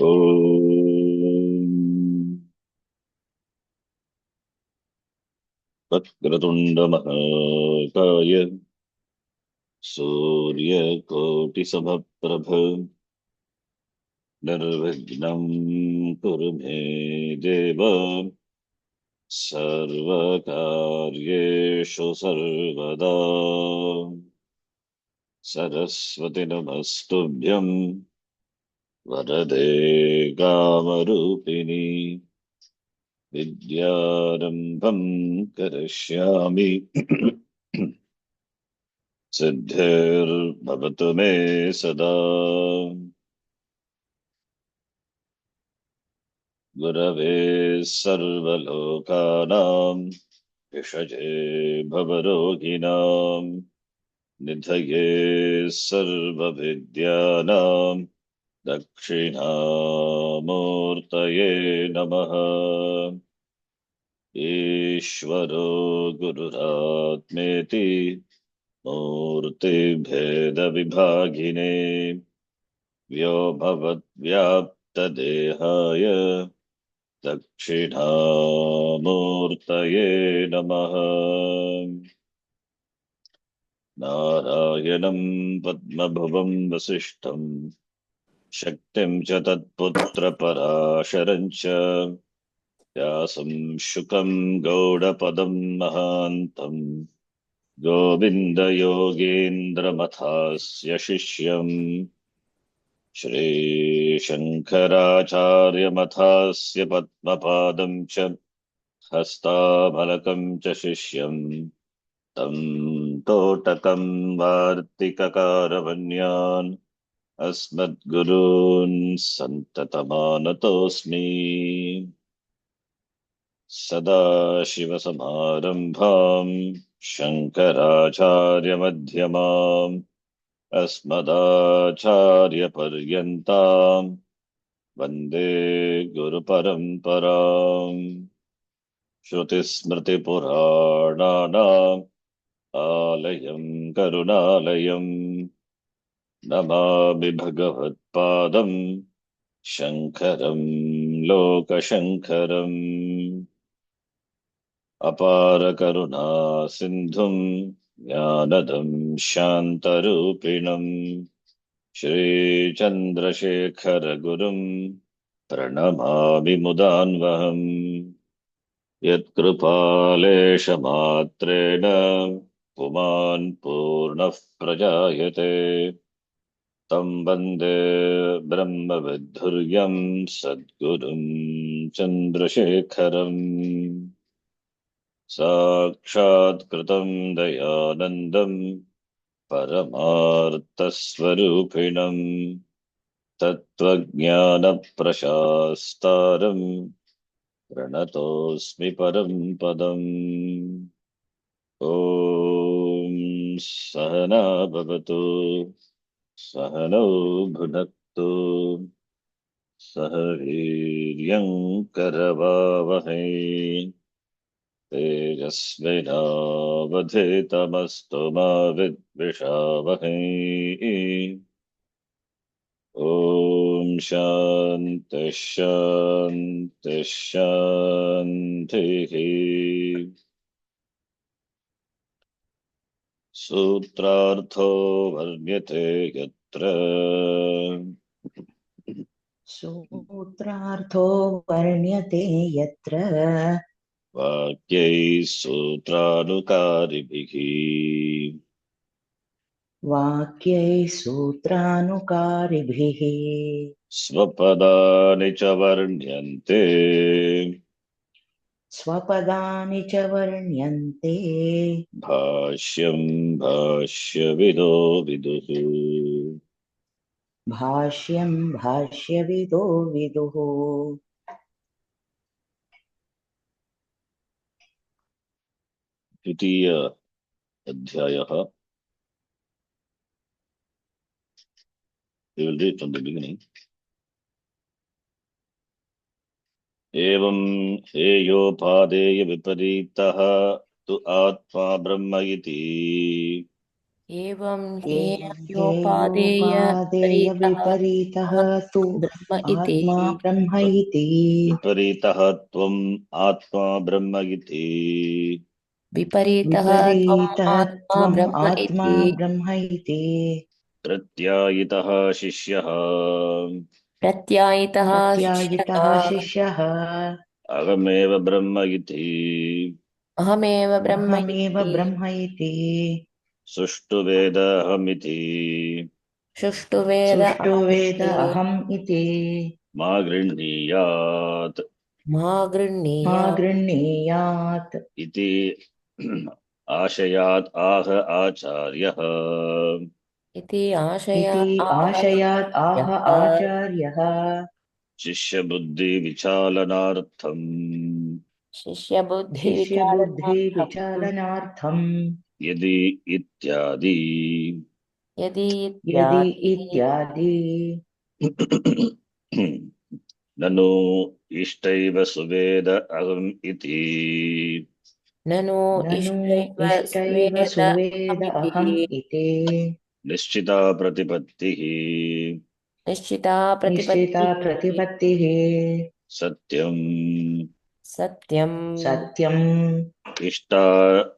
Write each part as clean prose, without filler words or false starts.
ॐ वक्रतुण्डमहाकाय सूर्यकोटिसमप्रभ निर्विघ्नं कुरु मे देव सर्वकार्येषु सर्वदा सरस्वति नमस्तुभ्यं वरदे कामरूपिणि विद्यारम्भं करिष्यामि सिद्धिर्भवतु मे सदा गुरवे सर्वलोकानां विषजे भवरोगिणां निधये सर्वविद्यानां दक्षिणामूर्तये नमः। ईश्वरो गुरुरात्मेति मूर्तिभेदविभागिने व्योमवद्व्याप्तदेहाय दक्षिणामूर्तये नमः। नारायणं पद्मभुवं वसिष्ठं शक्तिं च तत्पुत्रपराशरं च व्यासं शुकं गौडपदं महान्तं गोविन्दयोगीन्द्रमथास्य शिष्यम् श्रीशङ्कराचार्यमथास्य पद्मपादं च हस्तामलकं च शिष्यम् तं तोटकं वार्तिककारवन्यान् अस्मद्गुरून् सन्ततमानतोऽस्मि। सदाशिवसमारम्भां शङ्कराचार्यमध्यमाम् अस्मदाचार्यपर्यन्तां वन्दे गुरुपरम्पराम्। श्रुतिस्मृतिपुराणानाम् आलयं करुणालयं नमामि भगवत्पादं शङ्करं लोकशङ्करम्। अपारकरुणा सिन्धुं ज्ञानदं शान्तरूपिणम् श्रीचन्द्रशेखरगुरुं प्रणमामि मुदान्वहम्। यत्कृपालेशमात्रेण पुमान् पूर्णः प्रजायते तं वन्दे ब्रह्मविद्धुर्यं सद्गुरुं चन्द्रशेखरम्। साक्षात्कृतं दयानन्दं परमार्थस्वरूपिणम् तत्त्वज्ञानप्रशास्तारम् प्रणतोऽस्मि परं पदम्। ॐ सहना भवतु सहनौ भुनक्तु सह वीर्यं करवावहै तेजस्विनावधीतमस्तु मा विद्विषावहै। ॐ शान्ति शान्ति शान्तिः। सूत्रार्थो वर्ण्यते यत्र सूत्रार्थो वर्ण्यते यत्र वाक्यैः सूत्रानुकारिभिः वाक्यैः सूत्रानुकारिभिः स्वपदानि च वर्ण्यन्ते स्वपदानि च वर्ण्यन्ते भाष्यं भाष्यविदो विदुः। भाष्यं भाष्यविदो विदुः। द्वितीय अध्यायः। We will read from the beginning. एवं हेयोपादेय विपरीतः तु आत्मा ब्रह्म इति एवं हेयोपादेय विपरीतः हेयोपादेयविपरीतः तु आत्मा ब्रह्म इति आत्मा ब्रह्म इति। विपरीतः त्वम् आत्मा ब्रह्म इति विपरीतः त्वम् विपरीतः आत्मा त्वम् ब्रह्म आत्मा इति ब्रह्म इति। प्रत्यायितः शिष्यः प्रत्यायितः शिष्यः प्रत्यायितः शिष्यः अहमेव ब्रह्म इति अहमेव ब्रह्म अहमेव इति ब्रह्म इति। सुष्ठुवेदहमिति सुष्ठुवेद सुष्ठु वेद अहमिति अहम् इति। मा गृह्णीयात् मा मा गृह्णीयात् गृह्णीयात् इति आशयात् आह आचार्यः इति इति आशयात् आह आशयात् आह यः आचार्यः। शिष्यबुद्धिविचालनार्थम् शिष्यबुद्धिविचारणार्थम् शिष्यबुद्धिविचालनार्थम् यदि इत्यादि यदि यदि इत्यादि इत्यादि। ननु इष्टैव सुवेद अहम् इति ननु ननु इष्टैव इष्टैव स्वेद सुवेद अहमिति अहम् इति। निश्चिता प्रतिपत्तिः निश्चिता निश्चिता प्रतिपत्तिः प्रतिपत्तिः। सत्यम् सत्यम् सत्यम् इष्टा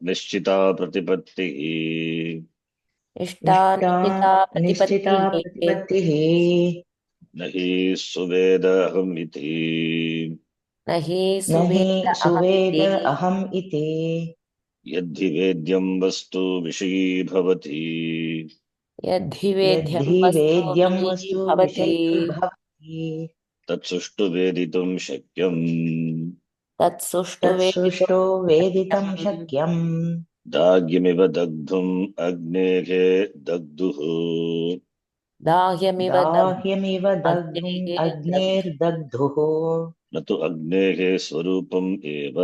निश्चिता प्रतिपत्तिः इष्टा इष्टा निश्चिता निश्चिता प्रतिपत्तिः प्रतिपत्तिः। न हि सुवेद अहम् इति न हि न हि सुवेद सुवेद अहमिति अहम् इति। यद्धि वेद्यं वस्तु विषयी भवति यद्धि वेद्यं यद्धि वस्तु वेद्यं विषयी वस्तु भवति विषयी भवति। तत्सुष्टु वेदितुं शक्यम् तत्सुष्टु वेदितुं तत्सुष्टो वेदितं शक्यम् शक्यम्। दाग्यमिव दग्धुम् अग्नेः दग्धुः दाह्यमिव दाह्यमिव दग्धुम् अग्नेः अग्नेर्दग्धुः। न तु अग्नेः स्वरूपम् एव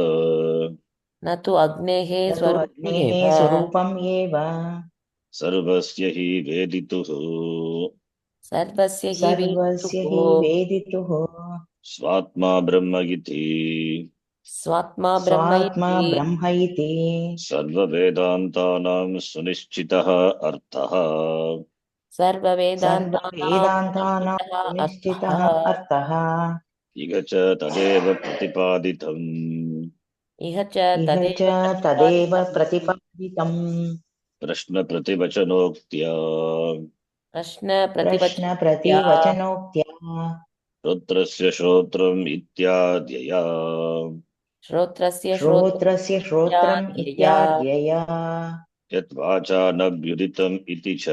न तु अग्नेः न तु स्वरूपम् अग्नेः एव स्वरूपम् एव। सर्वस्य हि वेदितुः सर्वस्य हि सर्वस्य वेदितुः हि वेदितुः। स्वात्मा ब्रह्म इति स्वात्मा ब्रह्म स्वात्मा इति ब्रह्म इति। सर्ववेदान्तानां सुनिश्चितः अर्थः सर्ववेदान्तानां सर्ववेदान्तानां सुनिश्चितः सुनिश्चितः अर्थः अर्थः। इह च तदेव प्रतिपादितम् इह च इह च तदेव तदेव प्रतिपादितम् प्रतिपादितम्। प्रश्नप्रतिवचनोक्त्या प्रश्नप्रतिपत्त्या प्रश्नप्रतिवचनोक्त्या श्रोत्रस्य श्रोत्रम् इत्याद्यया श्रोत्रस्य श्रोत्रस्य श्रोत्रम् श्रोत्रमित्याद्यया इत्याद्यया। यद्वाचा न व्युदितम् इति च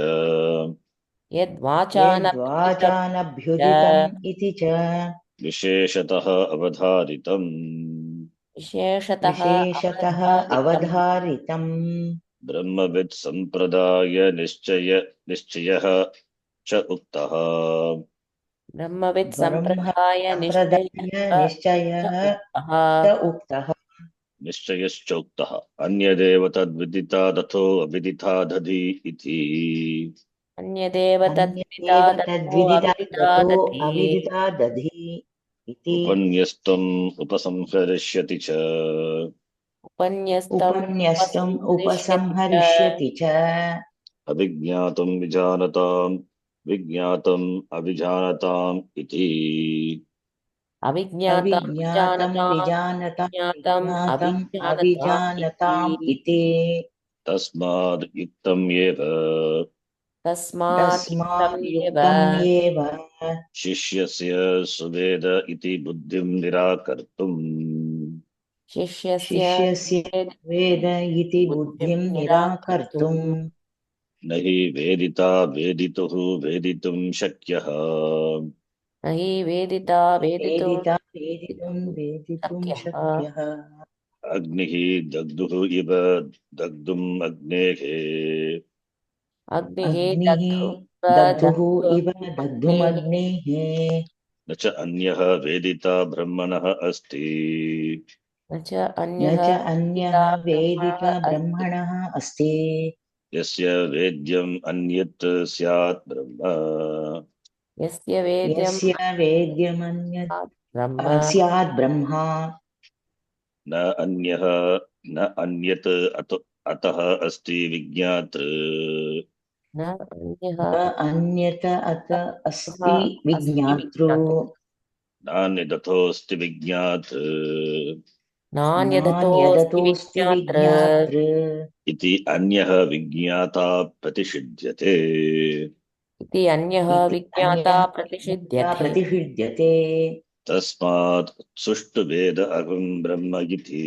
यद्वाचा न विदितं यद्वाचानभ्युदितम् च इति च विशेषतः अवधारितम् विशेषतः विशेषतः अवधारितम् अवधारितम्। ब्रह्मवित् सम्प्रदाय निश्चयः च उक्तः ब्रह्मवित् ब्रह्म सम्प्रदाय निश्चयः सम्प्रदाय च निश्चयः उक्तः च उक्तः। निश्चयश्चोक्तः अन्यदेव तद्विदिता तथो अविदिता दधि इति अन्यदेव तद्विदिता अन्यदेव ततो तद्विदिता अविदिता ततो दधि अविदिता दधि इति। उपन्यस्तम् उपसंहरिष्यति च उपन्यस्तम् उपन्यस्तुम् उपसंहरिष्यति च उपसंहरिष्यति च। अविज्ञातम् विजानताम् विज्ञातम् अविजानताम् इति अविज्ञातं अविज्ञातं विजानतां विजानतां ज्ञातम् विज्ञातम् अविज्ञानताम् अविजानताम् इति इति। तस्माद् युक्तम् एव तस्मात् तस्मात् युक्तम् एव युक्तम् एव शिष्यस्य सुवेद इति बुद्धिम् निराकर्तुम् शिष्यस्य शिष्यस्य वेद इति बुद्धिं बुद्धिं निराकर्तुम् निराकर्तुम्। न हि वेदिता वेदितुः वेदितुम् शक्यः न हि वेदिता वेदितुं वेदिता वेदितुं वेदितुं शक्यः शक्यः। अग्निः दग्धुः इव दग्धुम् अग्नेः अग्निः अग्निः दग्धुः दग्धुः इव दग्धुमग्नेः दग्धुमग्नेः। न च अन्यः वेदिता ब्रह्मणः अस्ति न च न अन्यः च वेदिता अन्यः ब्रह्मणः वेदिका अस्ति ब्रह्मणः अस्ति। यस्य वेद्यम् अन्यत् स्यात् ब्रह्म यस्य वेद्यं यस्य वेद्यमन्यत् ब्रह्म स्यात् ब्रह्मा। न अन्यः न अन्यत् अतः अस्ति विज्ञातृ न अन्यः अन्यत अत अस्ति अस्ति विज्ञातृ विज्ञातुः नान्यदथोऽस्ति विज्ञात् नान्यदतोऽस्ति नान्यदतोऽस्ति विज्ञातृ विज्ञातृ इति अन्यः विज्ञाता प्रतिषिध्यते इति अन्यः इति विज्ञाता अन्यः प्रतिषिध्यते प्रतिषिध्यते तस्मात् सुष्ठु वेद अहं ब्रह्म इति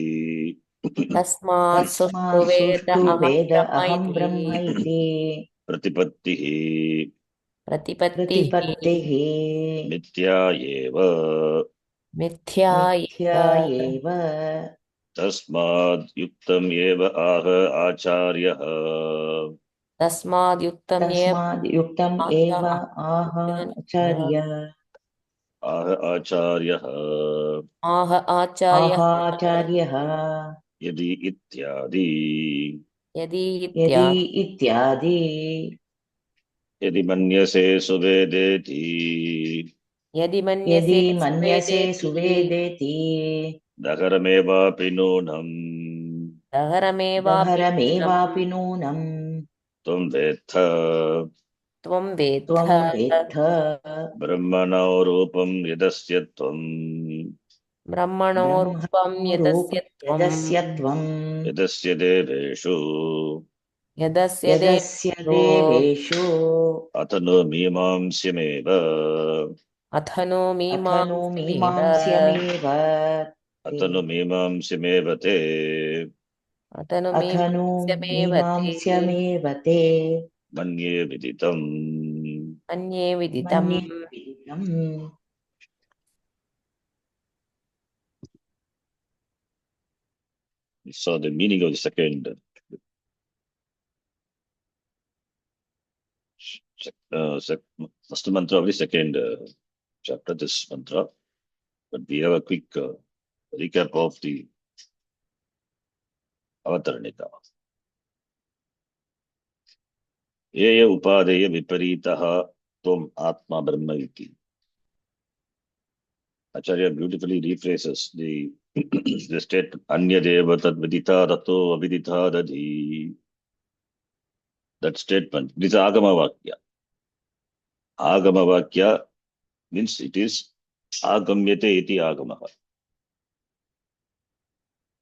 तस्मात् सुष्ठु तस्मात् वेद सुष्ठु अहं वेद ब्रह्म अहं इति ब्रह्म इति प्रतिपत्तिः प्रतिपत्तिः प्रतिपत्तिः मिथ्या एव मिथ्या मिथ्या एव एव तस्मात् युक्तम् एव आह आचार्यः तस्माद्युक्तमेव तस्माद् युक्तम् एव आह आचार्य आह आचार्यः आह आचार्यः आहाचार्यः यदि इत्यादि यदि यदि इत्यादि इत्यादि यदि मन्यसे सुवेदेति यदि यदि मन्यसे मन्यसे सुवेदेति सुवेदेति नगरमेवापि नूनम् दहरमेवापि नूनम् दहरमेवापि नूनम् त्वं वेत्थ त्वं वेत्थ त्वं वेत्थ ब्रह्मणो रूपं यदस्य त्वम् ब्रह्मणो रूपं ब्रह्मणो यदस्य रूपं त्वम् यदस्य त्वम् यदस्य देवेषु यदस्य यदस्य देवेषु देवेषु अथ नो मीमांस्यमेव अथ नो अथ नो मीमांसमेव मीमांस्यमेव ते अथ नु मीमांस्यमेव ते अथ नु अथ नो मीमांस्यमेव ते मीमांस्यमेव ते मन्ये विदितम् अन्ये विदितम् मन्ये विदितम् So the meaning of the first mantra of the second chapter, this mantra. But we have a quick recap of the Avataranita. Eya upadeya viparitaha tvam atma brahma iti. Acharya beautifully rephrases the the state anya deva tad vidita rato avidita dadhi. That statement. It is Agama Vakya. Agama Vakya means it is Agamyate iti Agamaha.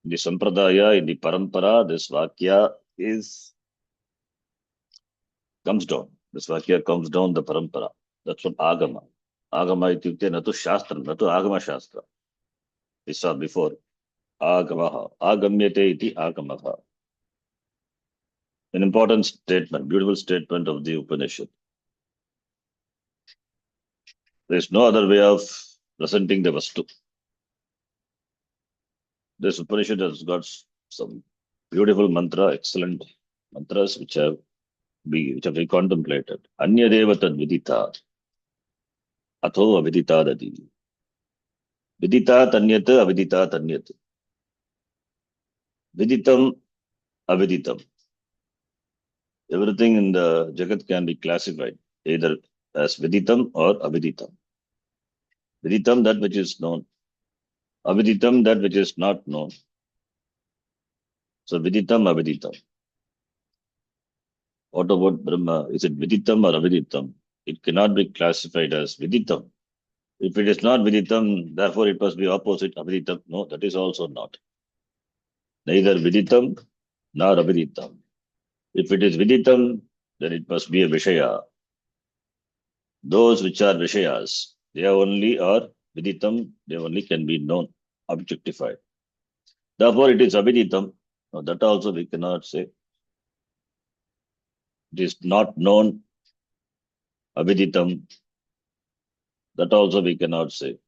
In the Sampradaya, in the Parampara, this Vakya comes down. This Vakya comes down the Parampara. That's what Agama. Agama ityukte natu Shastra, natu Agama Shastra. We saw before. Agamaha. Agamyate iti Agamaha. An important statement, beautiful statement of the Upanishad. There is no other way of presenting the Vastu. This Upanishad has got some beautiful mantra, excellent mantras which have we contemplated. Anya deva tad vidita, atho avidita dadi. Vidita tanyat, avidita tanyat. Viditam, aviditam. Everything in the Jagat can be classified either as viditam or aviditam. Viditam, that which is known. Aviditam, that which is not known. So viditam, aviditam. What about Brahma? Is it viditam or aviditam? It cannot be classified as viditam. If it is not viditam, therefore it must be opposite aviditam. No, that is also not. Neither viditam nor aviditam. If it is viditam, then it must be a vishaya. Those which are vishayas, they only are viditam, they only can be known, objectified. Therefore it is aviditam. Now that also we cannot say. It is not known, aviditam. That also we cannot say.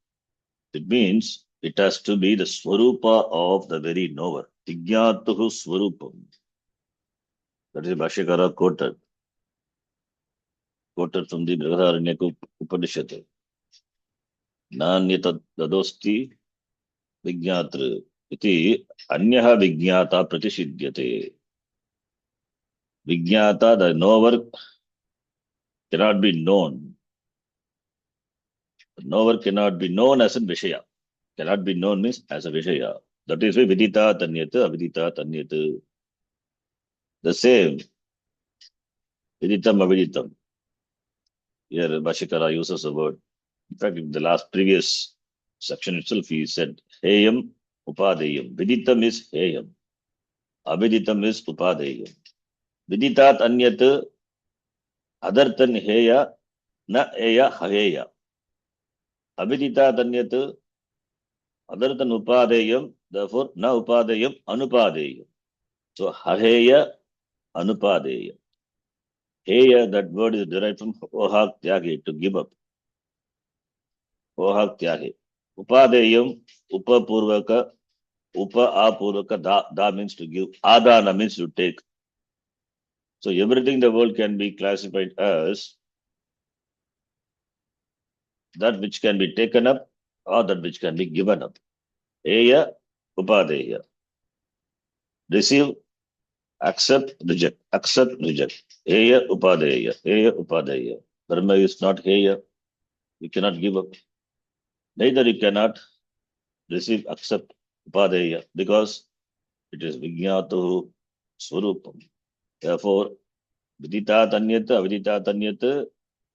It means it has to be the swarupa of the very knower. Vijñātuhu swarupam. That is Bhashyakara quoted from the Brihadaranyaka Upanishad. Nanyata dadosti vijñātru iti anyaha vijñāta pratishidyate. Vijñāta, the knower, cannot be known. The knower cannot be known as a Vishaya. Cannot be known means as a Vishaya. That is why Vidita Tanyata, Avidita Tanyata. The same Viditam, aviditam. Here, Bashikara uses a word. In fact, in the last previous section itself, he said, Heyam, Upadeyam. Viditam is Heyam. Aviditam is Upadeyam. Viditat anyat, other than Heya, na Eya, Haheya. Aviditat anyat, other than Upadeyam, therefore, na Upadeyam, Anupadeyam. So, Haheya, Anupadeya. Heya, that word is derived from Ohak Tyage, to give up. Ohak Tyage. Upadeyam, Upapurvaka, Upa Apurvaka, da means to give. Adana means to take. So everything in the world can be classified as that which can be taken up or that which can be given up. Eya, Upadeya. Receive, accept, reject. Accept, reject. Eya, Upadeya. Eya, Upadeya. Brahma is not Heya. You cannot give up. Neither you cannot receive, accept, Upadeya, because it is Vijnatu Swarupam. Therefore, Viditat Anyat, Aviditat Anyat,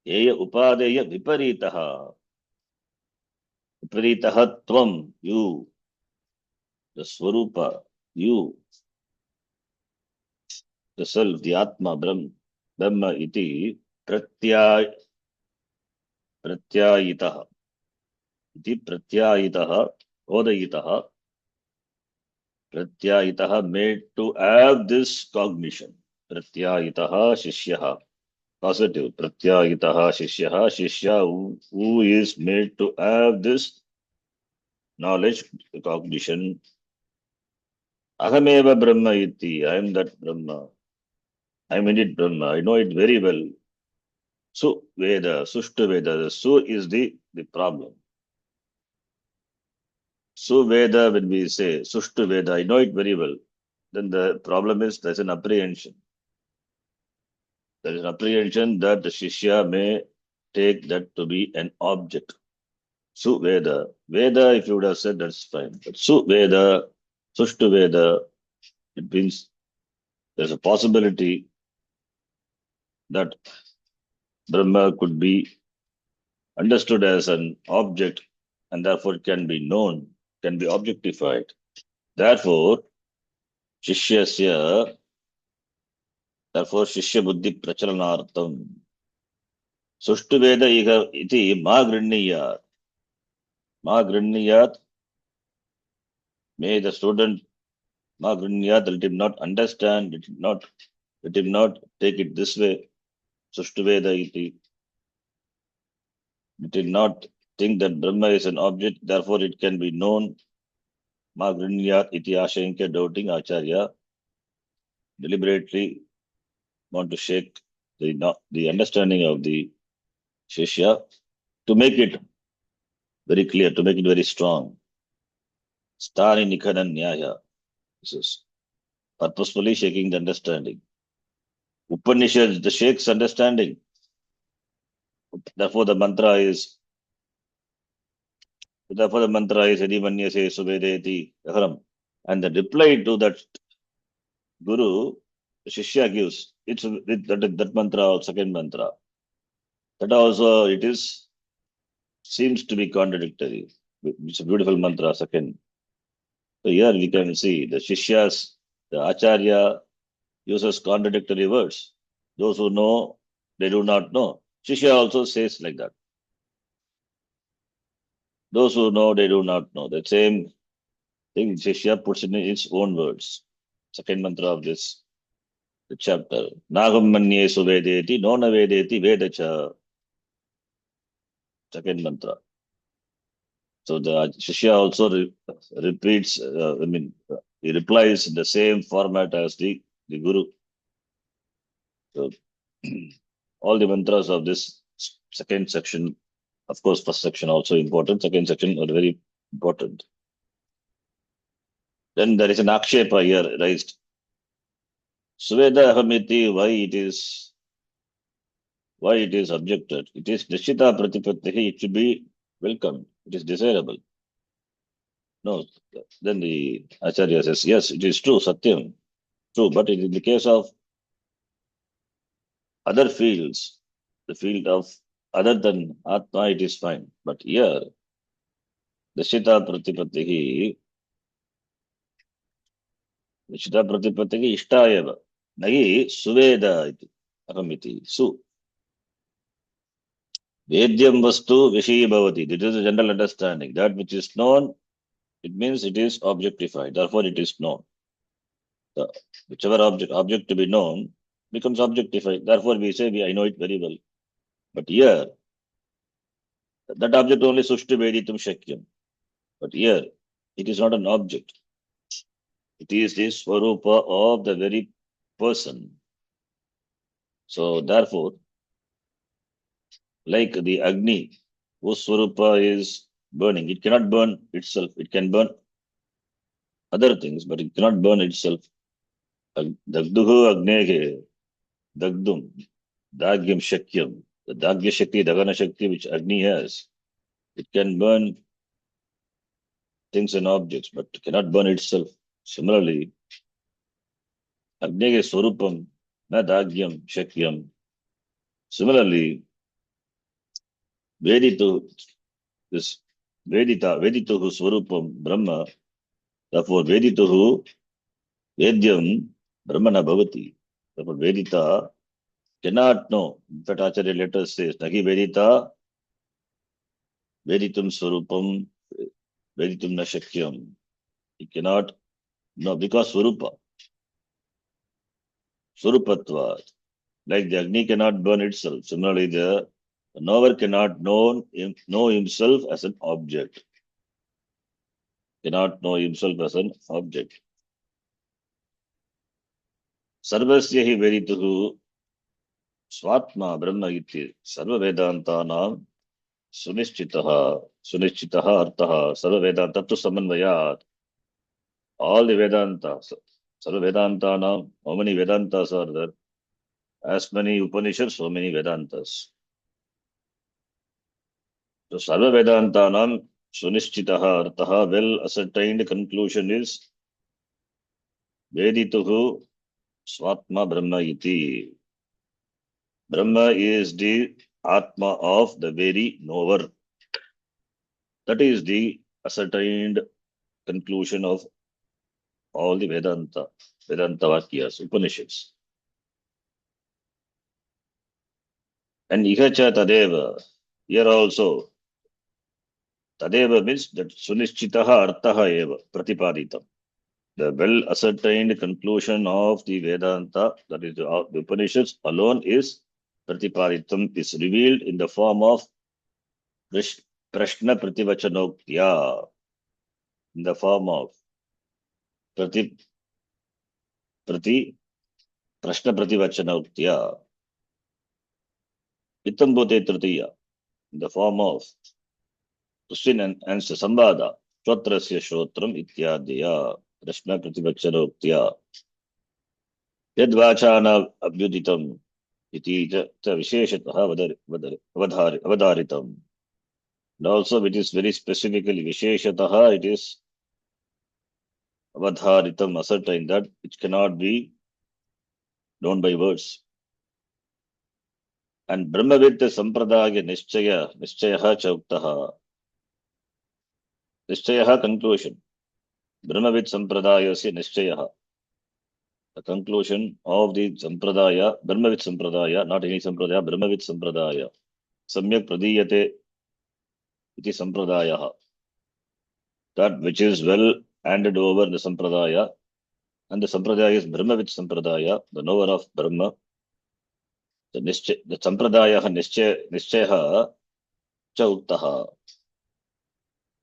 Eya Upadeya Viparitaha. Viparitaha Tvam, you, the Swarupa, you, the self, the Atma, Brahma iti, Pratyayitaha. Iti Pratyayitaha, Odayitaha, Pratyayitaha, made to have this cognition. Pratyayitaha Shishyaha. Positive. Pratyayitaha Shishyaha. Shishya who is made to have this knowledge, cognition. Ahameva Brahma iti. I am that Brahma. I am indeed Brahma. I know it very well. Su Veda, Sushta Veda. The Su is the problem. Su Veda, when we say Sushta Veda, I know it very well. Then the problem is there's an apprehension. There is an apprehension that the Shishya may take that to be an object. Su Veda. Veda, if you would have said, that's fine. But Su Veda, Sushta Veda, it means there's a possibility that Brahma could be understood as an object and therefore it can be known, can be objectified. Therefore, Shishyasya, therefore Shishya Buddhi Prachalanartham. Sushtu Veda iti ma grinniyat. Ma grinniyat, may the student ma grinniyat, let him not understand, let him not take it this way. Sushtu Veda iti. It did not think that Brahma is an object, therefore it can be known. Ma grinyat iti ashankya, doubting Acharya deliberately want to shake the understanding of the Shishya to make it very clear, to make it very strong. Stani Nikhanan Nyaya. This is purposefully shaking the understanding. Upanishad, the shakes understanding. Therefore the mantra is Adimanyase Suvedeti Haram. And the reply to that Guru, Shishya gives, it's that mantra or second mantra. That also seems to be contradictory. It's a beautiful mantra, second. So here we can see the Shishyas, the Acharya uses contradictory words. Those who know, they do not know. Shishya also says like that. Those who know, they do not know. The same thing Shishya puts in its own words. Second mantra of this the chapter. Nagam manye suvedeti, nona vedeti vedacha. Second mantra. So the Shishya also repeats, he replies in the same format as the Guru. So all the mantras of this second section, of course, first section also important, second section are very important. Then there is an akshepa here raised. Sveda ahamiti, why it is objected. It is nishita pratipattihi, it should be welcomed. It is desirable. No, then the Acharya says, yes, it is true, Satyam, true. But in the case of other fields, the field of other than Atma, it is fine. But here, Dashita Pratipatihi, Dashita Pratipatihi Ishtayava, Nagi Suveda iti, Ahamiti, Su. Vedyam Vastu Vishi Bhavati. This is a general understanding. That which is known, it means it is objectified. Therefore, it is known. The, whichever object to be known becomes objectified. Therefore, we say I know it very well. But here, that object only sushti veditum shakyam. But here, it is not an object. It is the swarupa of the very person. So therefore, like the Agni, whose swarupa is burning, it cannot burn itself. It can burn other things, but it cannot burn itself. Dagduhu Agnehe, Dagdum, Dagyam Shakyam. The Dagya Shakti, Dagana Shakti, which Agni has, it can burn things and objects, but cannot burn itself. Similarly, Agneya Swarupam, na Dagyam, Shakyam. Similarly, Veditu, this Vedituhu Swarupam, Brahma, therefore Vedituhu, Vedyam, Brahmana Bhavati. Therefore Vedita cannot know. In fact, Acharya later says, Nagi Vedita, Veditum Swarupam, Veditum na Shakyam. He cannot know because Swarupa, Swarupatva. Like the Agni cannot burn itself. Similarly, the knower cannot know himself as an object. Cannot know himself as an object. Sarvasya hi verituhu swatma brahma iti sarva vedantanam sunishtitaha artaha sarva vedanta tu samanvayat. All the Vedantas, sarva vedantanam, how many Vedantas are there? As many Upanishads, so many Vedantas. So Sarva Vedantanam Sunishchitaha Artaha, well ascertained conclusion is Vedituhu Swatma Brahma iti. Brahma is the Atma of the very knower. That is the ascertained conclusion of all the Vedanta Vakyas, Upanishads. And Ihacha Tadeva, here also, Tadeva means that Sunishchitaha Artaha eva, Pratipaditam. The well ascertained conclusion of the Vedanta, that is the Upanishads alone, is Pratipaditam, is revealed in the form of Prashna Prativachanoktya, in the form of Prashna Prativachanoktya, Itambute Tritiya, in the form of question and answer, Sambada, Chotrasya Shotram Ityadya, Prashna Prativachanoktya. Yadvachana abhyuditam iti cha visheshatah avadharitam. And also it is very specifically visheshatah, it is avadharitam, ascertain that which cannot be known by words. And Brahmavid sampradaya nischayaha chauktaha. Nischayaha conclusion. Brahmavid sampradayasya nischayaha. The conclusion of the sampradaya, Brahmavid sampradaya, not any sampradaya, Brahmavid sampradaya. Samyak pradiyate iti sampradaya. That which is well handed over the sampradaya, and the sampradaya is Brahmavid sampradaya, the knower of Brahma. The sampradaya nischaya cha uktaha.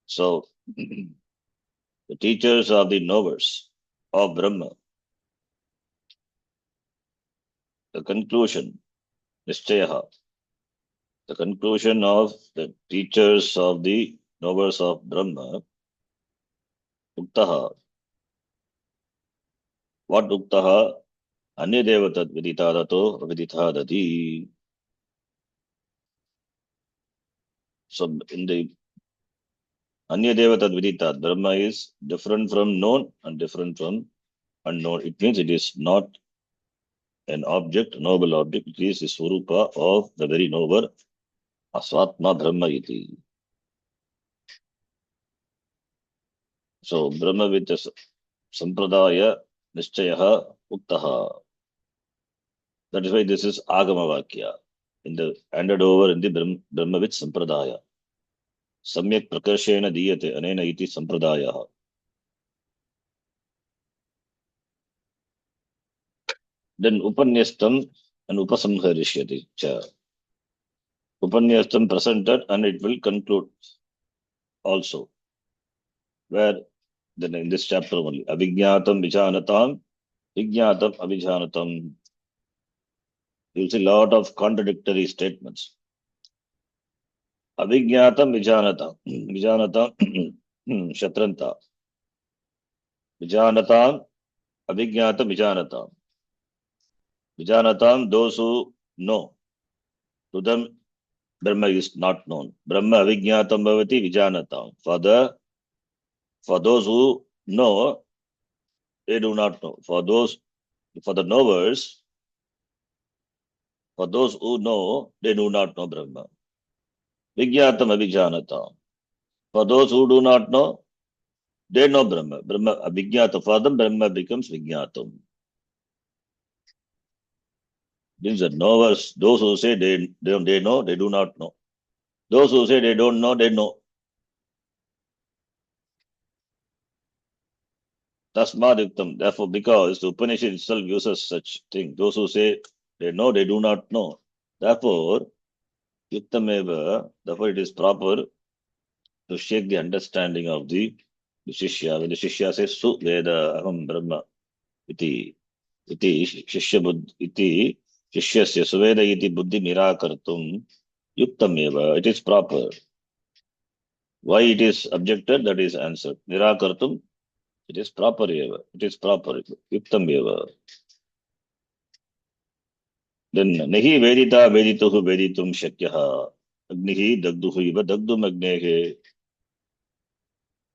So the teachers are the knowers of Brahma. The conclusion, nischaya, the conclusion of the teachers of the knowers of Brahma, uktaha. What uktaha? Anyadeva tad viditadato aviditadati. So in the Anyadeva tad viditat, Brahma is different from known and different from unknown. It means it is not an object, noble object, it is the Swarupa of the very knower, Aswatma Brahma iti. So, Brahma with the Sampradaya Nishchayaha Uktaha. That is why this is Agama Vakya. In the handed over in the Brahma with Sampradaya. Samyak Prakashena Diyate Anena iti Sampradaya. Then Upanyastam and Upasamharishyati. Cha. Upanyastam presented and it will conclude also. Where then in this chapter only. Avijñātam Vijānatam, Vijñātam Avijānatam. You'll see a lot of contradictory statements. Avijñātam Vijānatam, Vijānatam Shatranta, Vijānatam Avijñātam Vijānatam. Vijānatam, those who know. To them, Brahma is not known. Brahma Avijñātam Bhavati Vijānatam. For those who know, they do not know. For the knowers, for those who know, they do not know Brahma. Vijñātam Avijānatam. For those who do not know, they know Brahma. Brahma Avijñātam. For them, Brahma becomes Vijñātam. These are knowers. Those who say they know, they do not know. Those who say they don't know, they know. Tasmadiktam. Therefore, because the Upanishad itself uses such thing. Those who say they know, they do not know. Therefore, Yuktameva, therefore it is proper to shake the understanding of the Shishya. When the Shishya says, Su Veda Aham Brahma iti Shishya Buddhi iti Shishyasya Suveda iti Buddhi Nirakartum Yuktameva. It is proper. Why it is objected? That is answered. Nirakartum. It is proper eva. It is proper. Yuktam eva. Then Nahi Vedita Vedituhu Veditum Shakyaha. Agnihi Dagduhu Iva Dagdum Agnehe.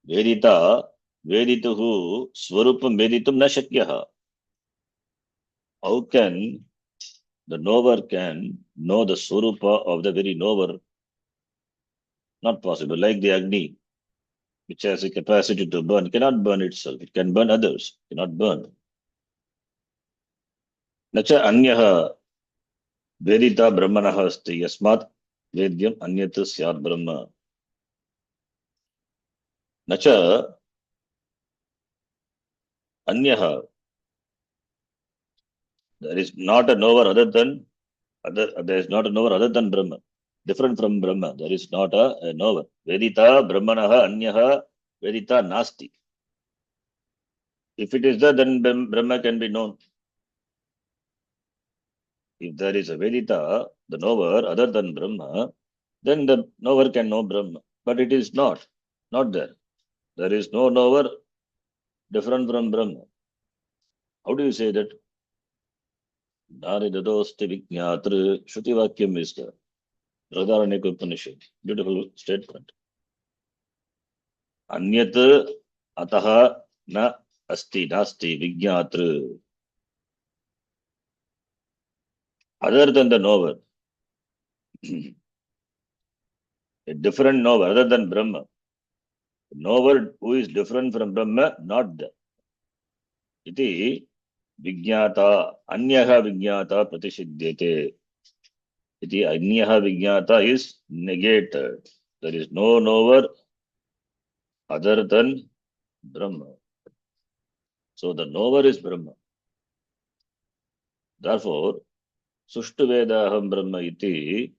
Vedita Vedituhu Swarupam Veditum Na Shakyaha. How can the knower can know the Swarupa of the very knower? Not possible. Like the Agni, which has a capacity to burn, cannot burn itself. It can burn others, cannot burn. Nacha Anyaha Vedita Brahmanaha asti yasmat Vedyam Anyat Syat Brahma. Nacha Anyaha. There is not a knower there is not a knower other than Brahma. Different from Brahma. There is not a knower. Vedita Brahmanaha Anyaha Vedita Nasti. If it is there, then Brahma can be known. If there is a Vedita, the knower other than Brahma, then the knower can know Brahma. But it is not there. There is no knower different from Brahma. How do you say that? Naridadosti Vijñātra Shruti Vakyam is the Kena Upanishad. Beautiful statement. Anyat Ataha Na Asti Nasti Vijñātra. Other than the knower, a different knower other than Brahma. Knower who is different from Brahma, not there. Iti Vijñāta, Anyaha Vijñāta Pratishidyate. Iti Anyaha Vijñāta is negated. There is no knower other than Brahma. So the knower is Brahma. Therefore, Sushtu Vedaham Brahma iti,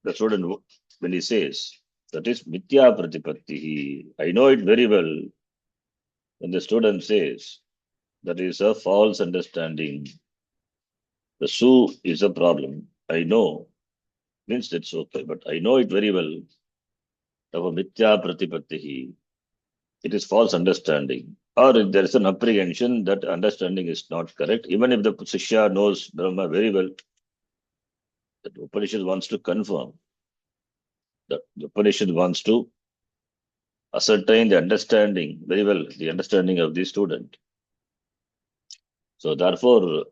the student, when he says, that is Mithya Pratipatti. I know it very well. When the student says, that is a false understanding. The Su is a problem. I know. Means that's okay, but I know it very well. Tava Mithya Pratipatti. It is false understanding. Or if there is an apprehension that understanding is not correct, even if the Shishya knows Brahma very well, the Upanishad wants to confirm. The Upanishad wants to ascertain the understanding very well, the understanding of the student. So therefore,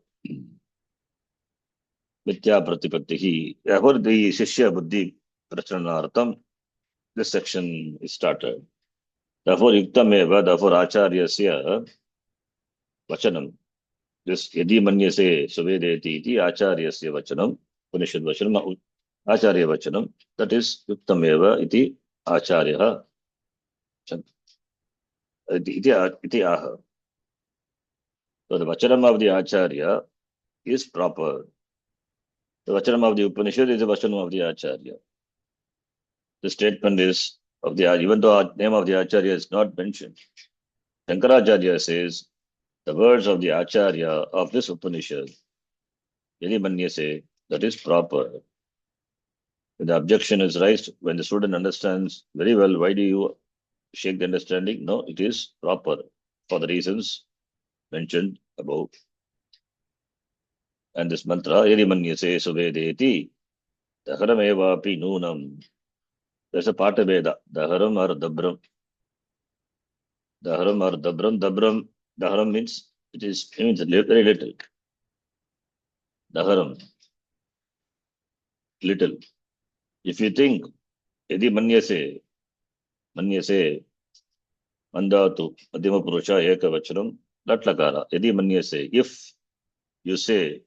Mithya Pratipattihi, therefore the Shishya Buddhi Prachanartham, this section is started. Therefore, Yuktameva, therefore Acharyasya Vachanam. This Yadi Manyase Suvedeti iti Acharyasya Vachanam, Upanishad Vachanam, Acharya Vachanam, that is Yuktameva iti Acharya iti aha. So the Vachanam of the Acharya is proper. The Vachanam of the Upanishad is the Vachanam of the Acharya. The statement is of the, even though the name of the Acharya is not mentioned, Shankaracharya says the words of the Acharya of this Upanishad, Yadi Manyase, that is proper. When the objection is raised, when the student understands very well, why do you shake the understanding? No, it is proper for the reasons mentioned above. And this mantra, Yadi Manyase Suvedeti, Daharam Evapi Noonam. There's a part of Veda, Daharam or Dabram. Daharam or Dabram. Daharam means it means very little. Daharam, little. If you think, Yadi Manyase, Mandatu, Madhyama Purusha, Eka Vachanam, Latlakara, Yadi Manyase, if you say,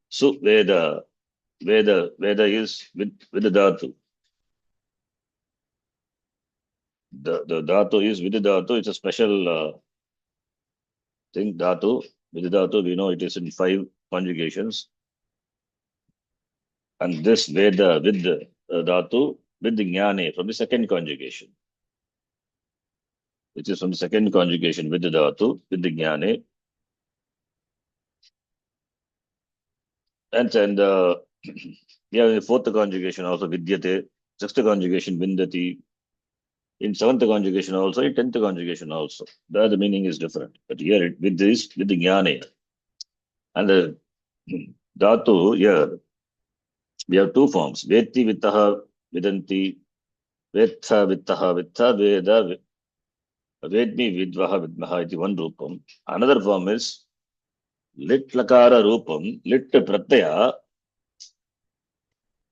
Su Veda is with the Dhatu. The Dhatu is with the Dhatu, it's a special thing, Dhatu. With the Dhatu, we know it is in 5 conjugations. And this Veda with the Dhatu, with the Jnane from the second conjugation. Which is from the second conjugation with the Dhatu, with the Jnane. And we have the 4th conjugation also, Vidyate, 6th conjugation, Vindati. In 7th conjugation also, in 10th conjugation also. There the meaning is different. But here, with the Jnane. And the Dhatu, here, we have 2 forms. Veti Vittaha Vidanti, Vetha Vittaha Vittha, Veda Vedmi Vidvaha Vidmaha, iti 1 Rupam. Another form is Lit Lakara Rupam, Lit Pratyaya.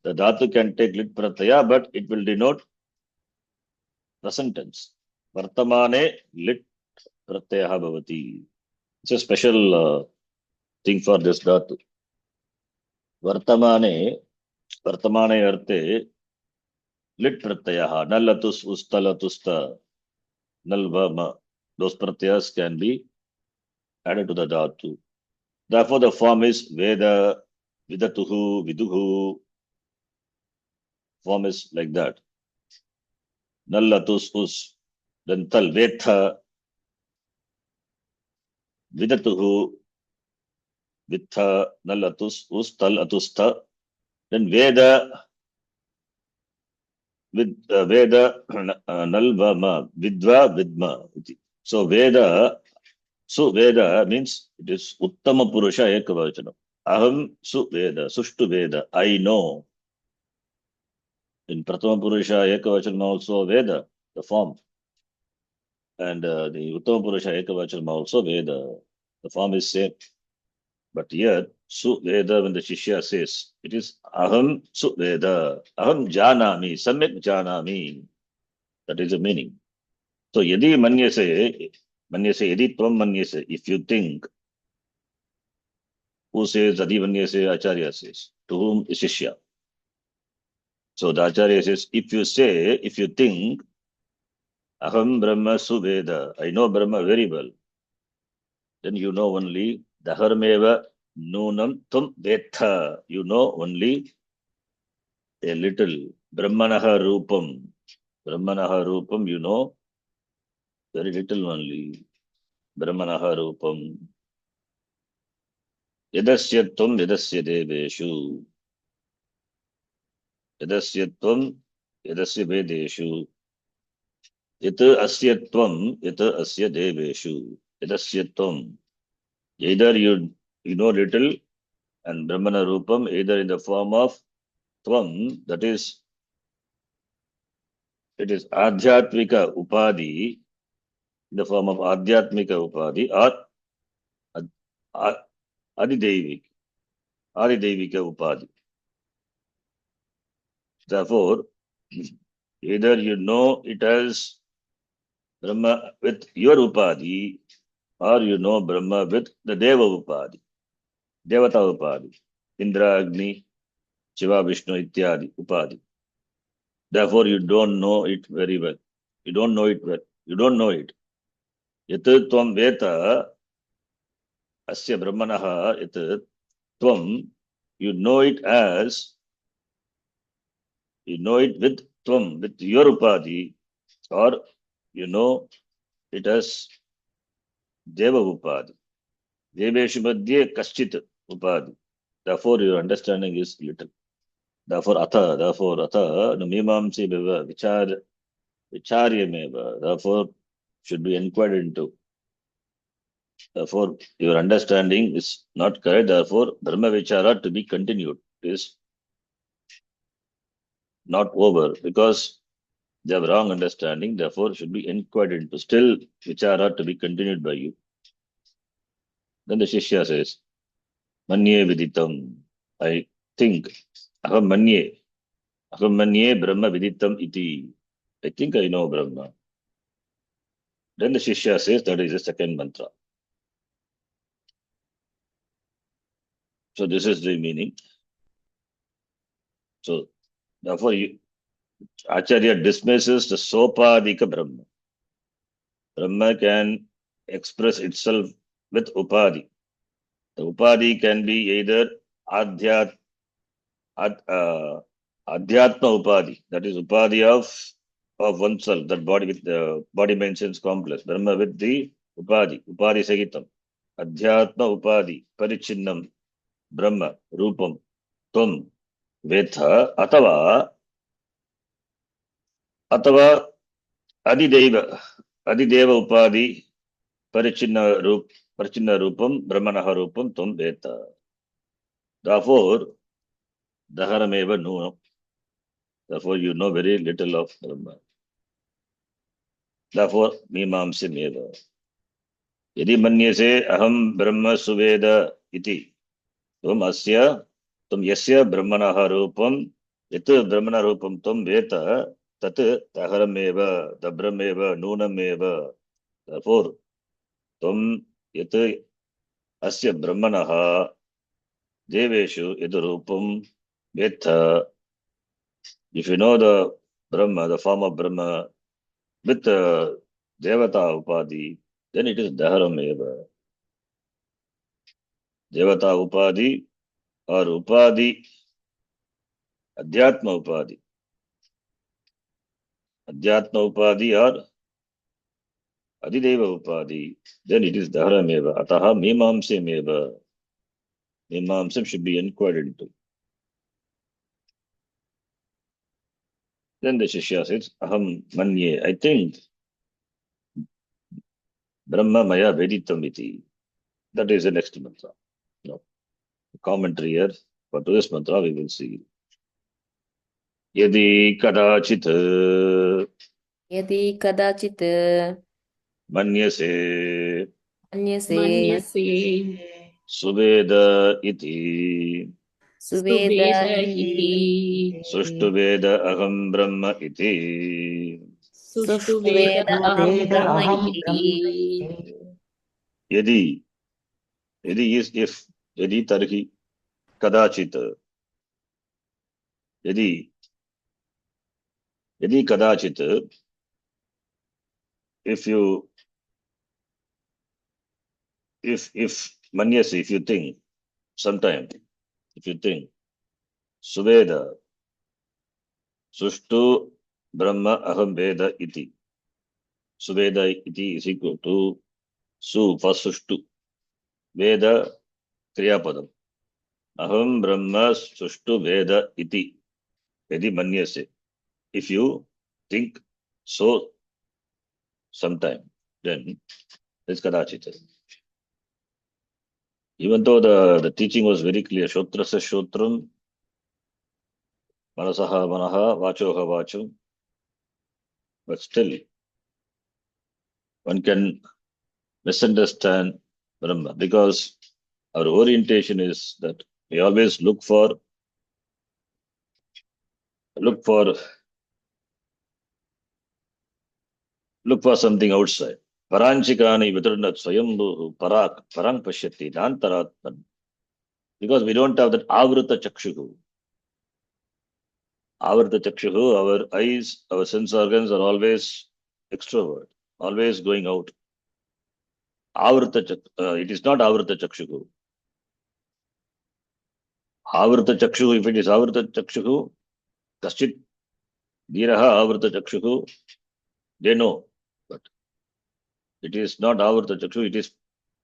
The Dhatu can take Lit Pratyaya, but it will denote present tense. Vartamane Lit Pratyaya Bhavati. It's a special thing for this Dhatu. Vartamane Arte Lit Pratyaya, Nalatus Ustalatusta, Nalvama. Those Pratyas can be added to the Dhatu. Therefore, the form is Veda, Vidatuhu, Viduhu. Form is like that. Nallatus us, then Tal Vetha, Vidatuhu, Vitha, Nallatus us, Tal Atusta. Then Veda, with Veda, Nalvama, Vidva, Vidma. So Veda means it is Uttama Purusha Ekavachanam. Aham Su Veda, Sushtu Veda, I know. In Pratama Purusha Ekavachanam also Veda, the form. And the Uttama Purusha Ekavachanam also Veda, the form is same. But here, Su Veda, when the Shishya says, it is Aham Su Veda, Aham Janami, Samyak Janami. That is the meaning. So Yadi Manyase, Yadi Tvam Manyase, if you think, who says Adi Manyase, Acharya says, to whom is Shishya. So the Acharya says, if you think, Aham Brahma Suveda, I know Brahma very well, then you know only Daharmeva Nunam Tum Vetha. You know only a little. Brahmanaha Rupam, you know very little only. Brahmanaha Rupam. Yadasyatvam Yadasya Deveshu. Yadasyatvam Yadasya Vedeshu. Yata Asyatvam Yata Asya Deveshu. Yadasyatvam. Either you know little and Brahmana Rupam, either in the form of Tvam, that is, it is Adhyatmika Upadhi, in the form of Adhyatmika Upadhi, or Adidevika Upadhi. Therefore, either you know it as Brahma with your Upadhi, or you know Brahma with the Deva Upadhi, Devata Upadhi, Indra, Agni, Shiva, Vishnu, Ityadi Upadhi. Therefore, you don't know it very well. You don't know it well. You don't know it. Yat tvam veta asya brahmanaha yat tvam, you know it as, you know it with tvam, with your upadhi, or you know it as deva upadhi. Deveshu madhye kaschit upadhi. Therefore, your understanding is little. Therefore, no mimamsi beva, vicharyameva. Therefore, should be inquired into. Therefore, your understanding is not correct. Therefore, Brahma Vichara to be continued is not over because they have wrong understanding. Therefore, should be inquired into. Still, Vichara to be continued by you. Then the Shishya says, Manye Viditam. I think. Aham Manye Brahma Viditam iti. I think I know Brahma. Then the Shishya says that is the second mantra. So this is the meaning. So therefore, Acharya dismisses the Sopadika Brahma. Brahma can express itself with Upadhi. The Upadhi can be either Adhyat, Adhyatma Upadhi, that is Upadhi of oneself, that body with the body mentions complex. Brahma with the Upadhi Sahitam. Adhyatma Upadhi, Parichinnam, Brahma, Rupam, Tvam, Vetha, Atava Adideva Upadhi, Parichinna Rupam, Brahmanaha Rupam, Tvam Vetha. Therefore, Daharameva no. Therefore, you know very little of Brahma. Therefore, Mimamsi Meva. Yadi Manyase Aham Brahma Suveda iti. Tvam Asya, Tvam Yasya Brahmanaha Rupam, Yat Brahmana Rupam Tvam Veta, Tat Daharameva, Dabrameva, Nunameva. Therefore, Tvam Yat Asya Brahmanaha Deveshu Yadurupam Veta. If you know the Brahma, the form of Brahma, with Devata Upadhi, then it is Daharam Eva. Devata Upadhi or Upadhi, Adhyatma Upadhi. Adhyatma Upadhi or Adideva Upadhi, then it is Daharam Eva. Ataha Mimamsam Eva. Mimamsam should be inquired into. Then the Shishya says, Aham Manye, I think Brahma Maya Veditam iti. That is the next mantra. No. Commentary here. For today's mantra, we will see. Yadi kadachit यदि कदाचित् manyase मन्यसे मन्यसे Suveda iti सुवेद सुवेद इति इति Sushtuveda aham brahma iti सुष्टुवेद अहं ब्रह्म इति Yadi is if Yadi tarhi kadachit Yadi kadachit if you if manyasi if you think sometime if you think Suveda Sushtu Brahma aham veda iti Suveda iti is equal to Su for Sushtu Veda Kriyapadam Aham Brahma Sushtu Veda iti Yadi manyase. If you think so sometime, then it's kadachita. Even though the teaching was very clear, Shotrasya Shotram, Manasaha Manaha, Vachoha Vacham, but still one can misunderstand Brahma because Our orientation is that we always look for something outside. Paranchikani Vitranat Swayambhu Parang Pashyati Nantaratman. Because we don't have that Avrita Chakshuhu. Avrita Chakshuhu, our eyes, our sense organs are always extrovert, always going out. It is not Avrita Chakshuhu. Avrita Chakshuhu, if it is Avrita Chakshuhu, Kaschit Dhiraha Avrita Chakshuhu, they know. But it is not Avrita Chakshuhu, it is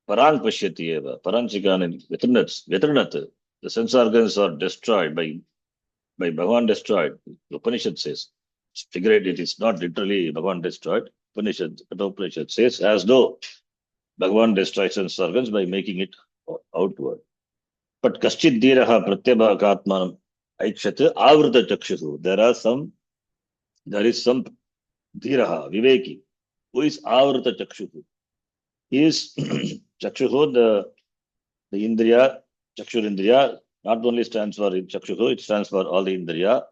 Parang Pashyati Eva, Paranchikani Vitranat. The sense organs are destroyed by Bhagavan destroyed. The Upanishad says. Figure it is not literally Bhagavan destroyed. Upanishad says as though Bhagavan destroys sense organs by making it outward. But Kaschit Dhiraha Pratyabhakatmanam Aikshat Avrita Chakshuhu. There is some Dhiraha, Viveki, who is Avrita Chakshuhu. He is Chakshuhu, the Indriya, Chakshur Indriya, not only stands for Chakshuhu, it stands for all the Indriya.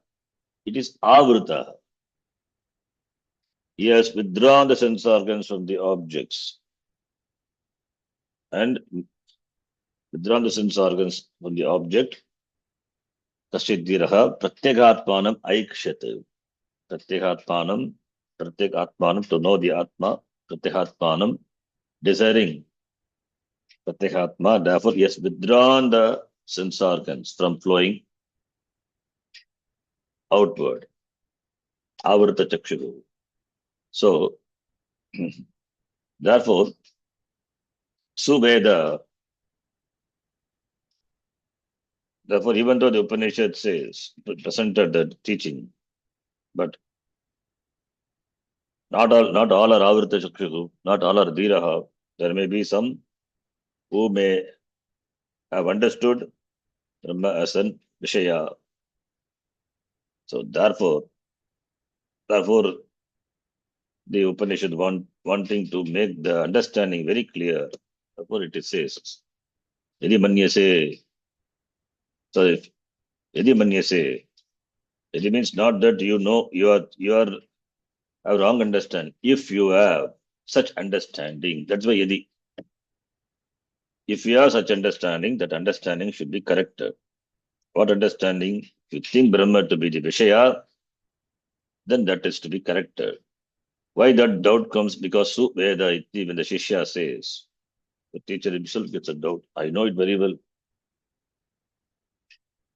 It is Avrita. He has withdrawn the sense organs from the objects and withdrawn the sense organs from the object. Kasidiraha Pratyekatmanam Aikshat. Pratyekatmanam to know the Atma. Pratyekatmanam desiring Pratyekatma. Therefore, he has withdrawn the sense organs from flowing outward. Avrita Chakshuhu. So, therefore, Suveda. Therefore, even though the Upanishad says, presented the teaching, but not all are Avrita Chakshuhu, not all are Dhiraha. There may be some who may have understood Brahma as an Vishaya. So therefore, the Upanishad wanting to make the understanding very clear. Therefore, it says, Yadi Manyase. So if Yadi Manyase, it means not that you are have wrong understanding. If you have such understanding, that's why Yadi. If you have such understanding, that understanding should be corrected. What understanding? If you think Brahma to be the Vishaya, then that is to be corrected. Why that doubt comes? Because Suveda iti, when the Shishya says, the teacher himself gets a doubt. I know it very well.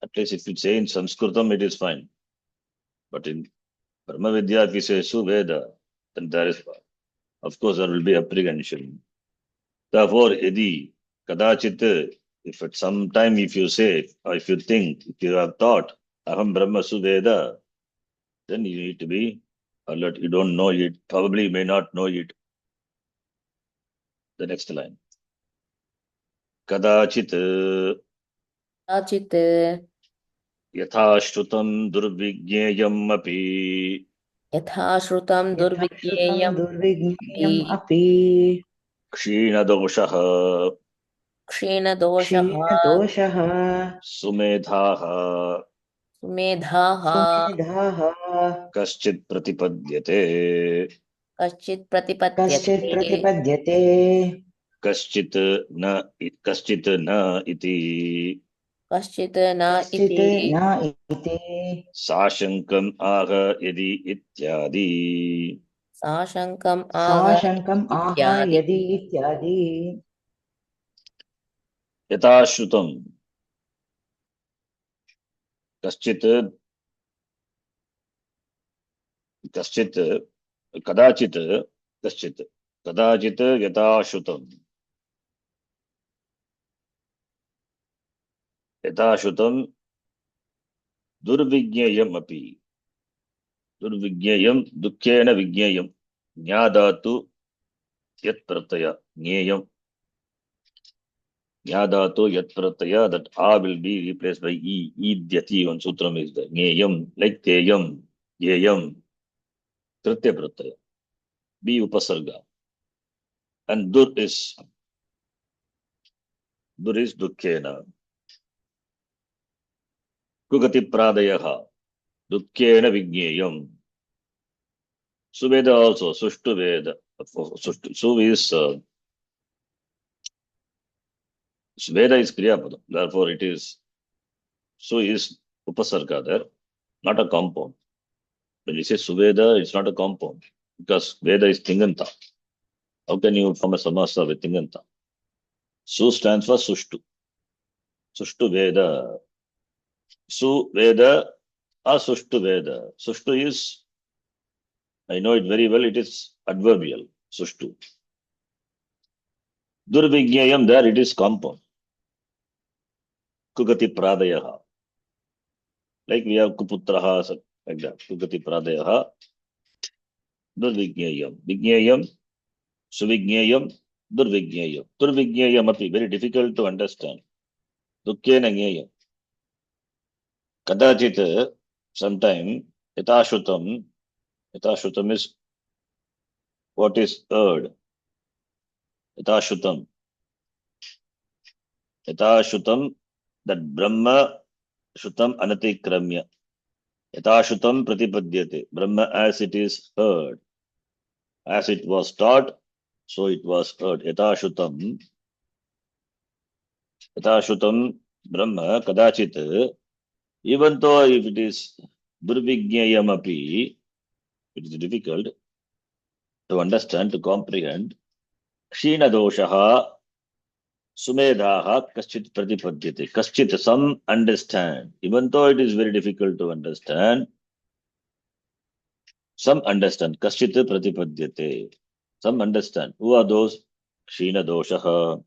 At least if you say in Sanskritam, it is fine. But in Brahma Vidya, if you say Suveda, then there is, of course, there will be apprehension. Therefore, Yadi, Kadachit, if at some time if you say, or if you think, if you have thought, Aham Brahma Suveda, then you need to be alert. You don't know it, probably may not know it. The next line. Kadachit Kachit Yathashrutam Durvigyeyam api Yathashrutam Yathashrutam Durvigyeyam Durvigneyam Api Api Kshinadoshaha Kshina Doshaha Kshinadoshaha Sumedhaha Sumedhaha Sumedhaha Kaschit Pratipadyate Kaschit Kaschit Pratipadyate Pratipadyate Kaschit na iti Kaschit Na Kaschit Iti na iti Sashankam aha yadi ityadi. Sashankam Aga Sashankam aha Ityadi yadi ityadi Yatashrutam Kaschit Kadachit Yatashrutam Durvigyeyam api. Durvigyeyam Dukkena Vigyeyam Nyadatu Yat Prataya Nyeyam Nyadatu Yat Prataya, that A will be replaced by E. Idyati, one sutram is there. Nyeyam, like Teyam, Yeyam, Kritya Prataya. B Upasarga. And Dur is Dur is dukkena. Kugati pradayaha. Dukkena vigneyam. Suveda also, Sushtu Veda. Su is, Veda is Kriyapada. Therefore, it is, Su is Upasarga there, not a compound. When you say Suveda, it's not a compound because Veda is Tinganta. How can you form a samasa with Tinganta? Su stands for Sushtu. Sushtu Veda. Su Veda or Sushtu Veda. Sushtu is, I know it very well, it is adverbial. Sushtu. Durvignayam, there it is compound. Kugati Pradayaha. Like we have Kuputraha, like that. Kugati Pradayaha. Durvignayam. Vignayam. Suvignayam. Durvignayam. Durvignayam api. Very difficult to understand. Dukkena Gnayam. Kadachit, sometime, Yatashutam. Yatashutam is what is heard. Yatashutam. Yatashutam, that Brahma Shutam Anatikramya. Yatashutam Pratipadyate. Brahma as it is heard. As it was taught, so it was heard. Yatashutam. Yatashutam Brahma Kadachit. Even though if it is Durvignayam api, it is difficult to understand, to comprehend. Kshina doshaha Sumedhaha Kaschit Pratipadyate. Kaschit, some understand. Even though it is very difficult to understand, some understand. Kaschit Pratipadyate. Some understand. Who are those? Kshina doshaha.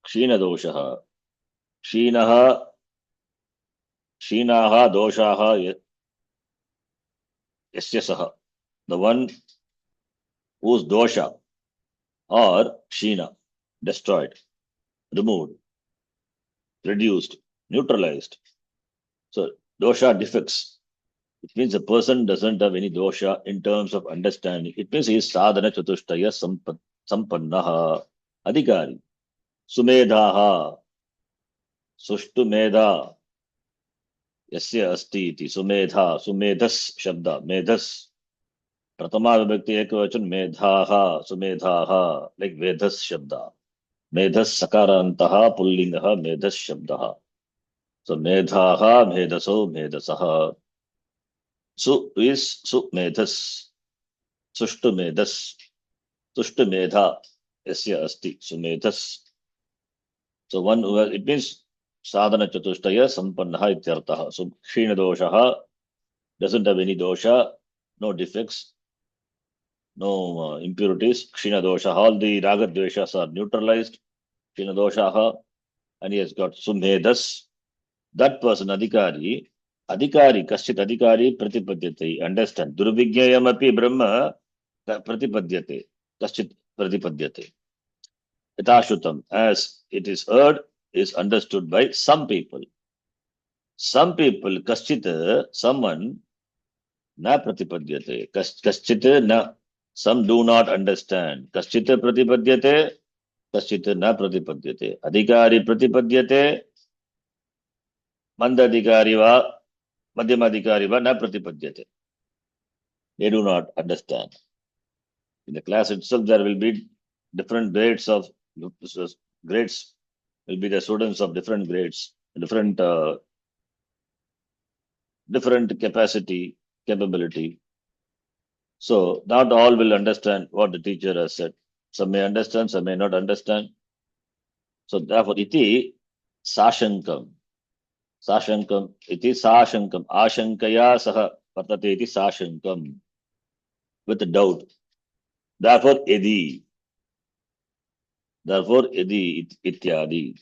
Kshina doshaha. Kshinaha. Kshinaha doshaha yasyasaha. The one whose dosha or kshina, destroyed, removed, reduced, neutralized. So dosha defects. It means a person doesn't have any dosha in terms of understanding. It means he is sadhana chatushtaya sampannaha adhikari. Sumedhaha sushtu medha yasya asti iti. Sumedha, sumedhas shabda, medhas. Pratama vibhakti ekavachan medhaha, sumedhaha, like vedhas shabda. Medhas sakarantaha pullingaha medhas shabdaha. So medhaha, medhaso, medhasaha. Su is su medhas. Sushtu medhas. Sushtu medha yasya asti. Sumedhas. So one who has, it means sadhana chatushtaya sampannaha ityartaha. So kshina doshaha doesn't have any dosha, no defects, no impurities. Kshina dosha, all the raga dveshas are neutralized. Kshina doshaha, and he has got sumedhas. That person, adhikari, kaschit adhikari pratipadyate. Understand. Durvignayam api brahma pratipadyate. Kaschit pratipadyate. Yatashutam, as it is heard, is understood by some people. Some people, kaschit, someone, na pratipadyate. Kaschit na, some do not understand. Kaschit pratipadyate, kaschit na pratipadyate. Adhikari pratipadyate, mandadhikari va, madhyamadhikari va na pratipadyate. They do not understand. In the class itself, there will be different grades of grades will be the students of different grades, different capacity, capability. So not all will understand what the teacher has said. Some may understand, some may not understand. So therefore, iti sashankam. Sashankam, iti sashankam. Ashankaya saha patate iti sashankam. With doubt. Therefore, edi. Therefore, edi ityadi.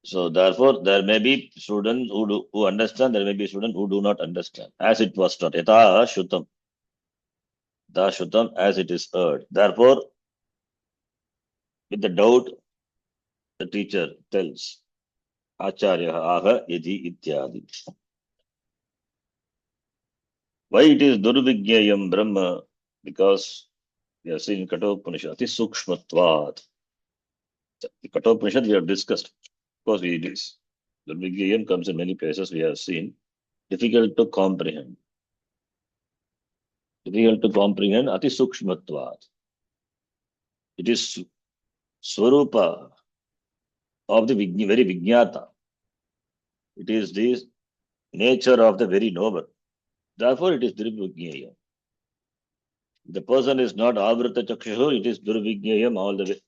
So therefore, there may be students who understand, there may be students who do not understand. As it was taught, yata shutam. Da shutam, as it is heard. Therefore, with the doubt, the teacher tells, Acharya aha yadi ityadi. Why it is Durvignayam Brahma? Because We have seen in Kena Upanishad, Ati Sukshmatvat. The Kena Upanishad we have discussed. Of course, we this. The Vigyayam comes in many places we have seen. Difficult to comprehend. Difficult to comprehend, Ati Sukshmatvat. It is Swarupa of the very Vijnata. It is the nature of the very noble. Therefore, it is Durvigneyam. The person is not Avrita Chakshu, it is Durvigneyam all the way.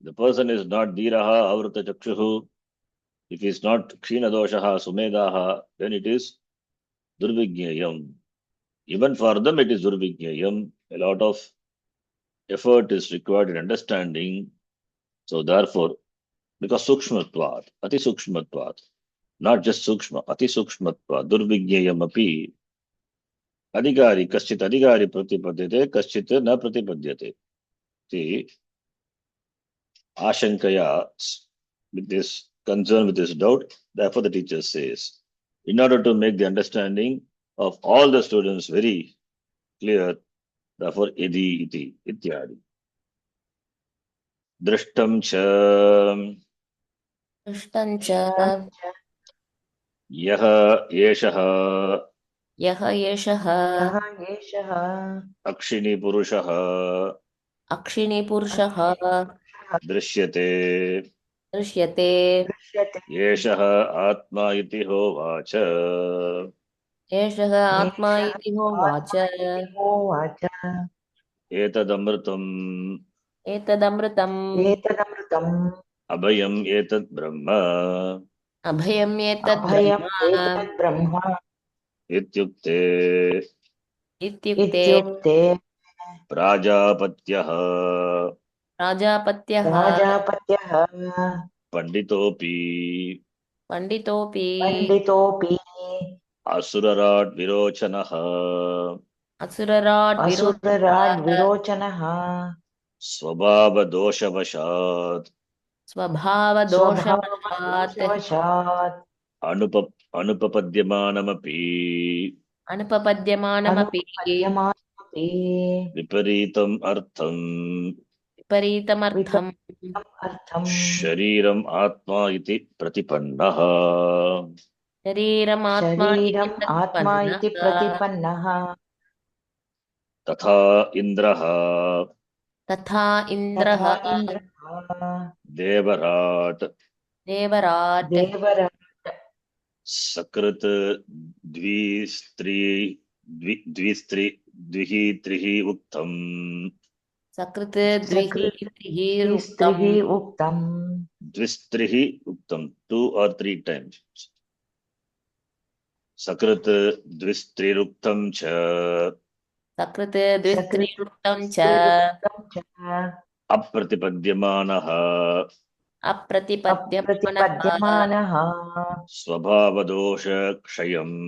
The person is not Dhiraha Avrita Chakshu. If he is not Kshina Doshaha Sumedaha, then it is Durvigneyam. Even for them, it is Durvigneyam. A lot of effort is required in understanding. So, therefore, because Sukshmatvat, Ati Sukshmatvat, not just Sukshma, Ati Sukshmatvat, Durvigneyam api, Adhikari, Kaschit Adhikari Pratipadyate, Kaschit na Pratipadyate. See, Ashankaya, with this concern, with this doubt, therefore the teacher says, in order to make the understanding of all the students very clear, therefore, Iti, Iti, Ityadi. Drishtam cha दृष्टं च yaha yeshaha यः एषः यः एषः akshini purushaha अक्षिणीपुरुषः drishyate दृश्यते दृश्यते yeshaha atma iti hovacha एषः आत्मा एषः इति होवाच आत्मा इति होवाच etadamritam एतदमृतम् एतदमृतम् abhayam etad brahma अभयम् अभयम् एतद्ब्रह्म एतद् ब्रह्म ityukte इत्युक्ते इत्युक्ते प्राजापत्यः प्राजापत्यः प्राजापत्यः पंडितोपि पण्डितोऽपि पण्डितोऽपि असुरराट विरोचनः असुरराट् असुरराड् विरोचनात् विरोचनः स्वभावदोषवशात् स्वभावदोषवशात् स्वभावदोषवशात् अनुप अनुपपद्यमानमपि अनुपपद्यमानमपि अनुपपद्यमानमपि विपरीतम् अर्थम् विपरीतमर्थम् विपरीतम् अर्थम् शरीरम् आत्मा इति प्रतिपन्नः शरीरमात्मा इति शरीरम् आत्मा इति प्रतिपन्नः प्रतिपन्नः तथा इन्द्रः तथा इन्द्रः तथा इन्द्रः देवराट् देवराट् देवराट् सकृत् द्विस्त्री द्विस्त्री द्विः त्रिः उक्तम् सकृत् द्विः त्रिः सकृत् उक्तम् स्त्रिः उक्तम् द्विस्त्रिः उक्तम् 2 or 3 times सकृत् द्विस्त्रिरुक्तं च सकृत् सकृत् द्विस्त्रिरुक्तं च स्त्रिरुक्तं च अप्रतिपद्यमानः अप्रतिपद्यमानः अप्रतिपद्यमानः स्वभावदोषक्षयम्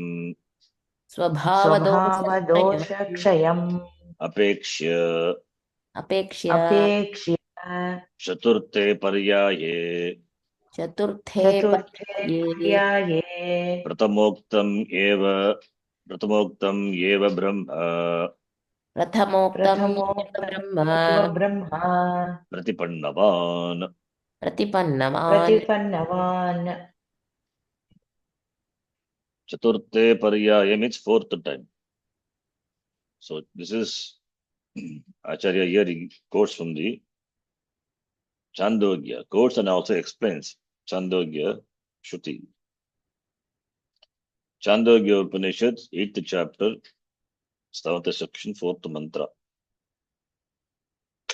स्वभावदोषत्रयम् स्वभावदोषक्षयम् अपेक्ष्य अपेक्ष्य अपेक्ष्य चतुर्थे पर्याये चतुर्थे चतुर्थे पर्याये पर्याये प्रथमोक्तम् एव प्रथमोक्तम् एव ब्रह्म प्रथमोक्तं येन ब्रह्म प्रथमोक्तमेव ब्रह्म प्रतिपन्नवान् प्रतिपन्नवान् प्रतिपन्नवान् चतुर्थे पर्याय means fourth time. So this is Acharya here he quotes from the Chandogya, quotes and also explains Chandogya Shruti. Chandogya Upanishad, 8th chapter, 7th section, 4th mantra.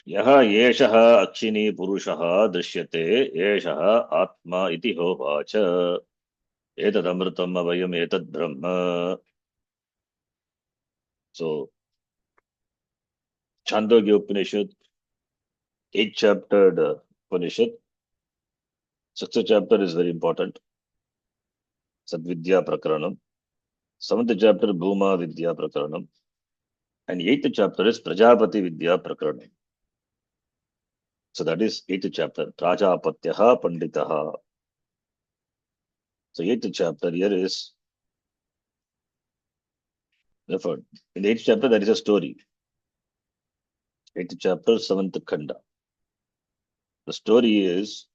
यः एषः अक्षिणी पुरुषः दृश्यते एषः आत्मा इति होवाच एतदमृतम् अभयम् एतद् ब्रह्म. So Chandogya Upanishad, 8th chapter Upanishad, 6th chapter is very important. Sadvidya Prakaranam. 7th chapter Bhuma Vidya Prakaranam. And 8th chapter is Prajapati Vidya Prakaranam. So that is 8th chapter. Prajapatyaha Panditaha. So 8th chapter here is referred. In the 8th chapter there is a story. 8th chapter, 7th Khanda. The story is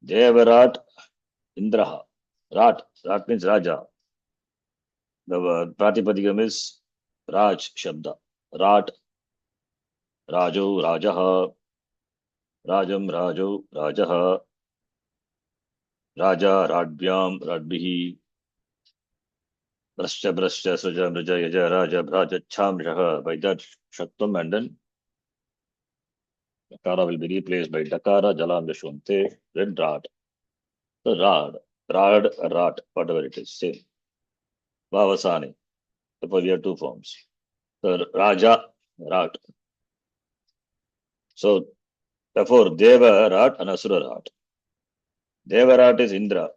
Devarat Indraha. Rat means Raja. The Pratipadikam is Raj Shabda. Rat, Rajo, Rajaha, Rajam, Rajo, Rajaha, Raja, Radbyam, Radbihi, Brascha, Brascha, Sraja, Mraja, Yaja, Raja, Braja, Chamraha. By that Shaktam, and then Dakara will be replaced by Dakara, Jalam, Shunte, then Rad. The Rad, Rat, whatever it is, same. Vavasani. Therefore, we have two forms. The Raja, Rat. So, therefore, Deva Rat and Asura Rat. Deva Rat is Indra.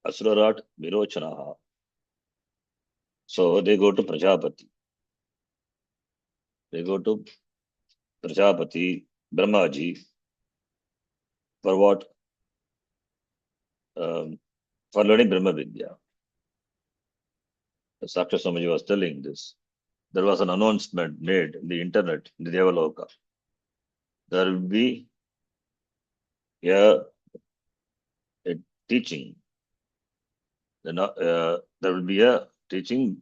Asura Rat, Virochanaha. So, they go to Prajapati. They go to Prajapati, Brahmaji. For what? For learning Brahma Vidya. As Saksha Swamiji was telling this, there was an announcement made in the internet, in the Devaloka. There will be a teaching. There will be a teaching.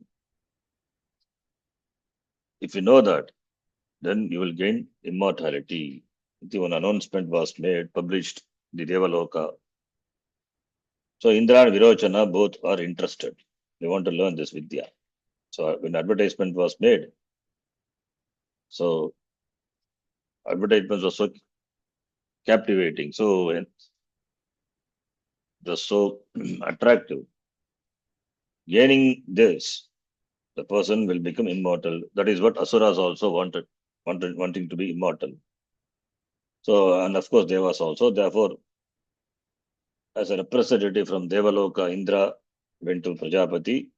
If you know that, then you will gain immortality. The one announcement was made, published in the Devaloka. So Indra and Virochana both are interested. They want to learn this Vidya. So when advertisement was made, so advertisements were so captivating, so it was so attractive. Gaining this, the person will become immortal. That is what Asuras also wanting to be immortal. So, and of course, Devas also. Therefore, as a representative from Devaloka, Indra went to Prajapati,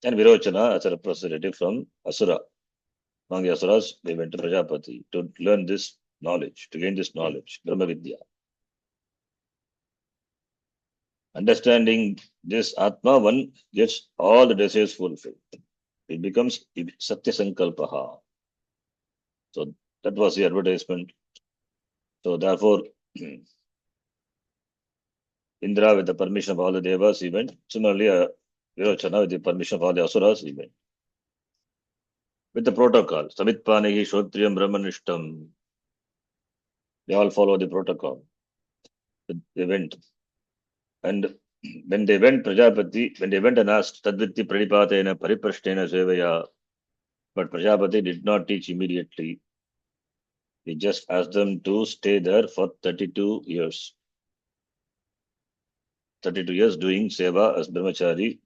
and Virochana as a representative from Asura. Among the Asuras, they went to Prajapati to learn this knowledge, to gain this knowledge, Brahma Vidya. Understanding this Atma, one gets all the desires fulfilled. It becomes Satya Sankalpaha. So that was the advertisement. So therefore, Indra with the permission of all the Devas, he went. Similarly, Virochana with the permission of all the Asuras, he went. With the protocol, Samitpanehi Shotriyam Brahmanishtam. They all follow the protocol. They went. And when they went, Prajapati, when they went and asked, Tadvitti Pranipatena Pariprashtena Sevaya, but Prajapati did not teach immediately. He just asked them to stay there for 32 years. 32 years doing seva as brahmachari,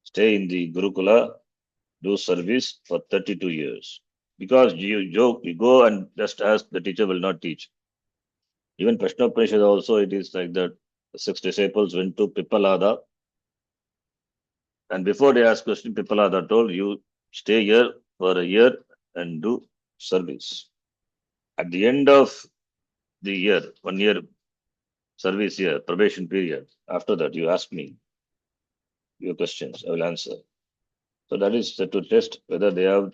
stay in the Gurukula, do service for 32 years. Because you go and just ask, the teacher will not teach. Even Prashna Upanishad also, it is like that. The 6 disciples went to Pippalada, and before they asked question, Pippalada told, you stay here for a year and do service. At the end of the year, 1 year service year, probation period, after that you ask me your questions, I will answer. So that is to test whether they have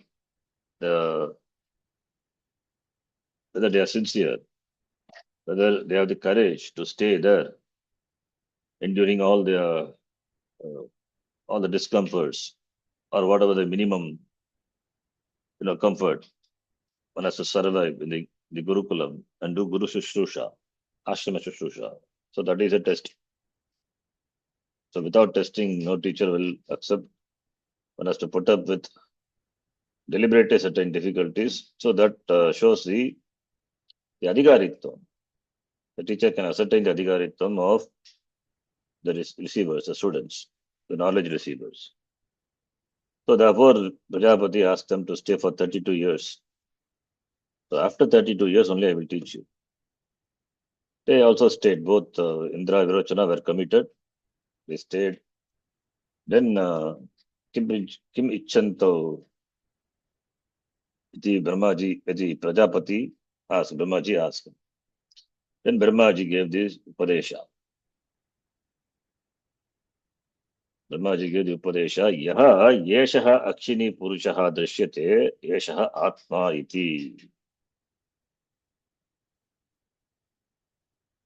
whether they are sincere, whether they have the courage to stay there, enduring all the discomforts or whatever the minimum comfort one has to survive in the Gurukulam and do Guru Shushrusha, Ashrama Shushrusha. So that is a test. So without testing, no teacher will accept. One has to put up with deliberate certain difficulties. So that shows the adhikaritvam. The teacher can ascertain the adhikaritvam of the receivers, the students, the knowledge receivers. So therefore, Prajapati asked them to stay for 32 years. So after 32 years only I will teach you. They also stayed. Both Indra and Virochana were committed. They stayed. Then Kim Icchanto the Brahmaji, the Prajapati asked, Brahmaji asked. Then Brahmaji gave this Upadesha. Brahmaji gave the Upadesha, Yaha Yeshaha Akshini Purushaha Drishyate, Yeshaha Atma iti.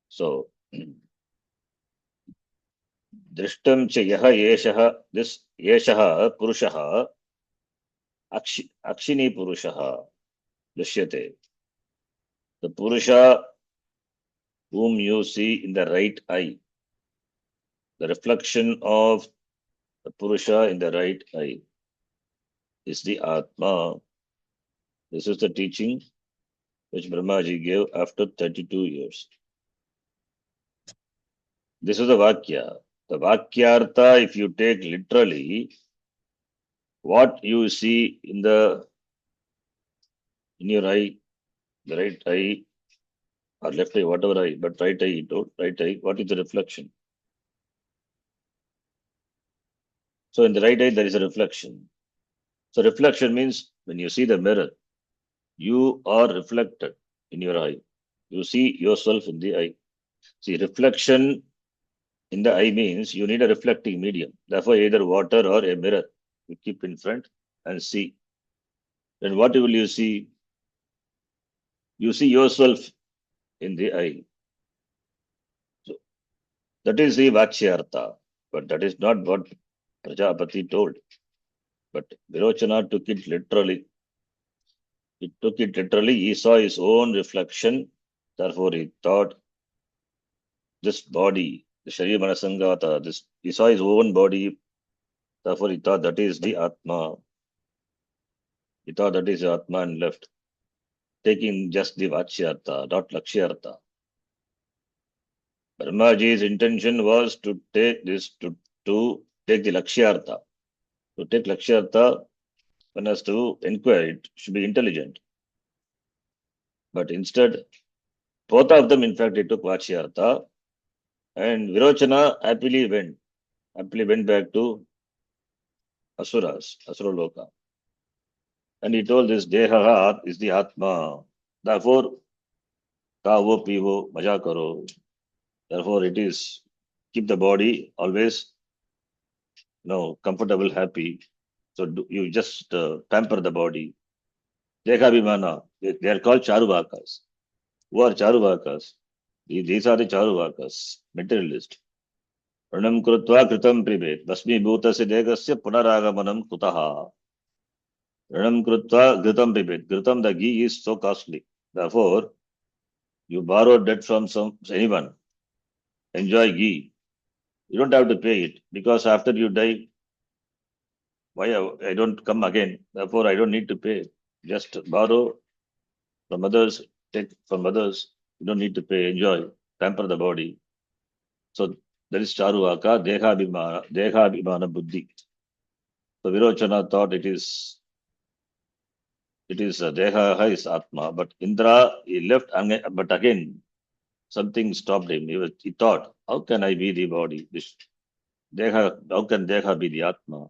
So, Drishtam cha Yaha Yeshaha, this Yeshaha Purushaha, Akshini Purushaha Drishyate. The Purusha whom you see in the right eye, the reflection of the Purusha in the right eye is the Atma. This is the teaching which Brahmaji gave after 32 years. This is the Vakya. The Vakyartha, if you take literally, what you see in your eye, the right eye or left eye, whatever eye, but right eye, right eye, what is the reflection? So in the right eye, there is a reflection. So reflection means when you see the mirror, you are reflected in your eye. You see yourself in the eye. See, reflection in the eye means you need a reflecting medium. Therefore, either water or a mirror you keep in front and see. Then what will you see? You see yourself in the eye. So that is the Vachyartha. But that is not what Prajapati told. But Virochana took it literally. He took it literally. He saw his own reflection. Therefore, he thought this body, the Sharira Manasangata, this he saw his own body. Therefore, he thought that is the Atma. He thought that is the Atma and left, taking just the Vachyartha, not Lakshyartha. Brahmaji's intention was to take this to take the Lakshyartha. To take Lakshyartha, one has to inquire, it should be intelligent. But instead, both of them, in fact, he took Vachyartha, and Virochana happily went back to Asuras, Asuraloka. And he told this Deha is the Atma. Therefore, Kavo Pivo, Maja Karo. Therefore, it is keep the body always comfortable, happy. So you just pamper the body. Dekha Bhimana, they are called Charuvakas. Who are Charuvakas? These are the Charuvakas, materialist. Pranam Krutva Kritam Pribhet, Basmi Bhutasya Degasya Punaragamanam Kutaha. Pranam Krutva Kritam Pribhet. Kritam, the ghee is so costly. Therefore, you borrow debt from anyone, enjoy ghee. You don't have to pay it because after you die, why I don't come again? Therefore, I don't need to pay. Just borrow from others, take from others. You don't need to pay. Enjoy, pamper the body. So that is Charuvaka, Deha Abhimana Buddhi. So Virochana thought it is Deha is Atma, but Indra he left, but again something stopped him. He thought, how can I be the body? How can Deha be the Atma?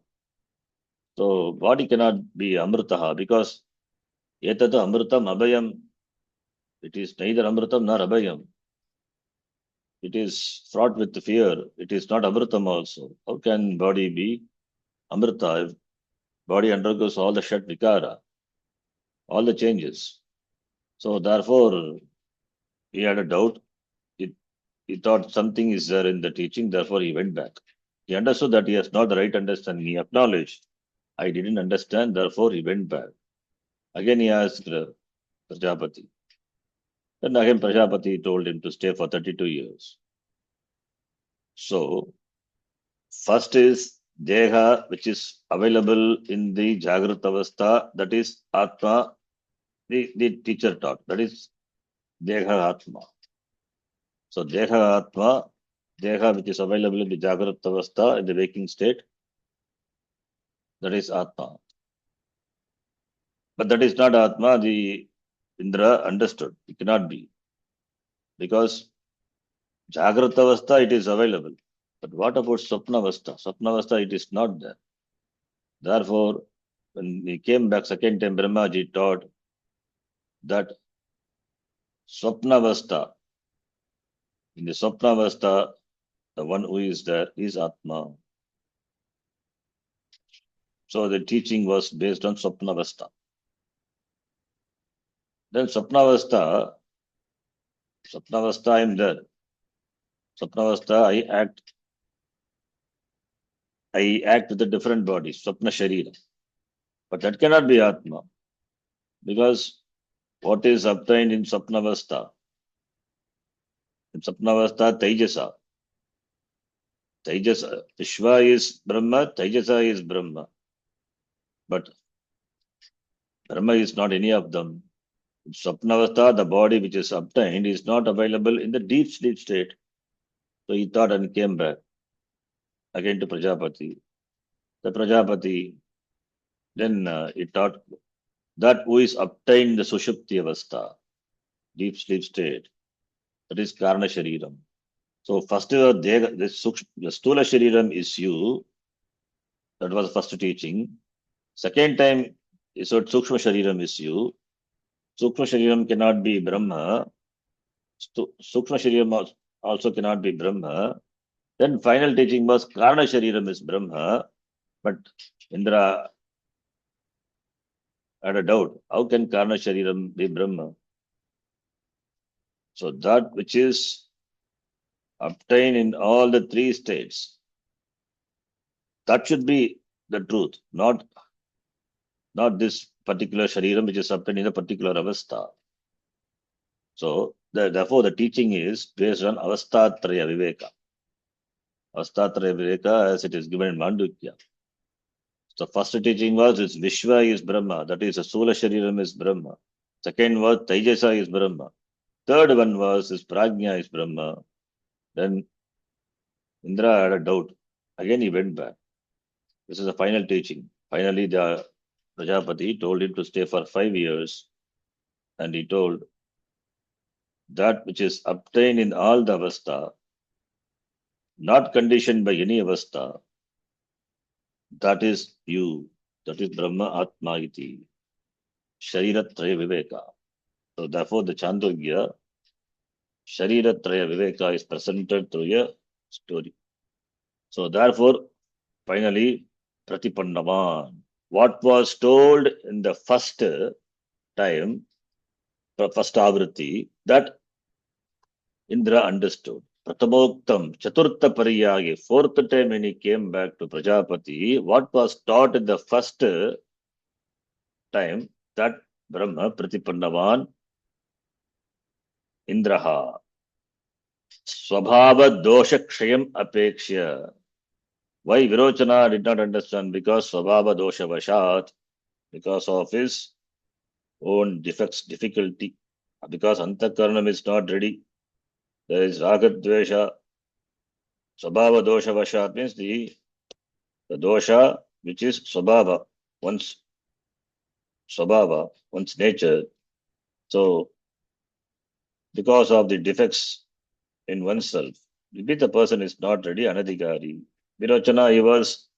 So body cannot be Amritaha because Etata Amritam Abhayam. It is neither Amritam nor Abhayam. It is fraught with fear. It is not Amritam also. How can body be Amrita if body undergoes all the Shat Vikara, all the changes? So therefore, he had a doubt. He thought something is there in the teaching, therefore he went back. He understood that he has not the right understanding. He acknowledged, I didn't understand, therefore he went back. Again he asked Prajapati. Then again Prajapati told him to stay for 32 years. So, first is Deha, which is available in the Jagrata Avastha, that is Atma, the teacher taught, that is Deha Atma. So, Deha Atma, Deha which is available in the Jagrata Avastha, in the waking state, that is Atma. But that is not Atma, the Indra understood. It cannot be. Because Jagrata Avastha, it is available. But what about Swapna Avastha? Swapna Avastha, it is not there. Therefore, when he came back second time, Brahmaji taught that Swapnavastha, in the Swapnavastha, the one who is there is Atma. So the teaching was based on Swapnavastha. Then Swapnavastha I am there. Swapnavastha, I act with a different body, Swapna Sharira. But that cannot be Atma. Because what is obtained in Swapnavastha? In Swapnavastha, Tejasa. Tejasa. Vishwa is Brahma, Tejasa is Brahma. But Brahma is not any of them. In Swapnavastha, the body which is obtained is not available in the deep sleep state. So he thought and came back again to Prajapati. The Prajapati, then he taught that who is obtained in the Sushupti Avastha, deep sleep state, that is Karna Shariram. So first the Stula Shariram is you. That was the first teaching. Second time, so Sukshma Shariram is you. Sukshma Shariram cannot be Brahma. Sukshma Shariram also cannot be Brahma. Then final teaching was Karna Shariram is Brahma. But Indra had a doubt. How can Karna Shariram be Brahma? So that which is obtained in all the three states, that should be the truth, not this particular Shariram which is obtained in a particular Avastha. So therefore the teaching is based on Avastatraya Viveka. Avastatraya Viveka as it is given in Mandukya. So first teaching was this Vishwa is Brahma, that is a Sula Shariram is Brahma. Second was Tejasa is Brahma. Third one was this Prajna is Brahma. Then Indra had a doubt. Again he went back. This is the final teaching. Finally the Prajapati told him to stay for 5 years. And he told that which is obtained in all the avastha, not conditioned by any avastha, that is you, that is Brahma Atma iti, Shariratraya Viveka. So therefore the Chandogya, Shariratraya Viveka is presented through a story. So therefore, finally, Pratipannavan. What was told in the first time, first avriti, that Indra understood. Pratamoktam, Chaturtha Pariyage, fourth time when he came back to Prajapati, what was taught in the first time, that Brahma Pratipannavan Indraha. Swabhava Dosha Kshayam Apekshya. Why Virochana did not understand? Because Swabhava Dosha Vashat, because of his own defects, difficulty, because Antakaranam is not ready. There is Ragadvesha. Swabhava Dosha Vashat means the dosha which is Swabhava, one's Swabhava, one's nature. So, because of the defects in oneself, maybe the person is not ready, Anadhikari. Virochana, he was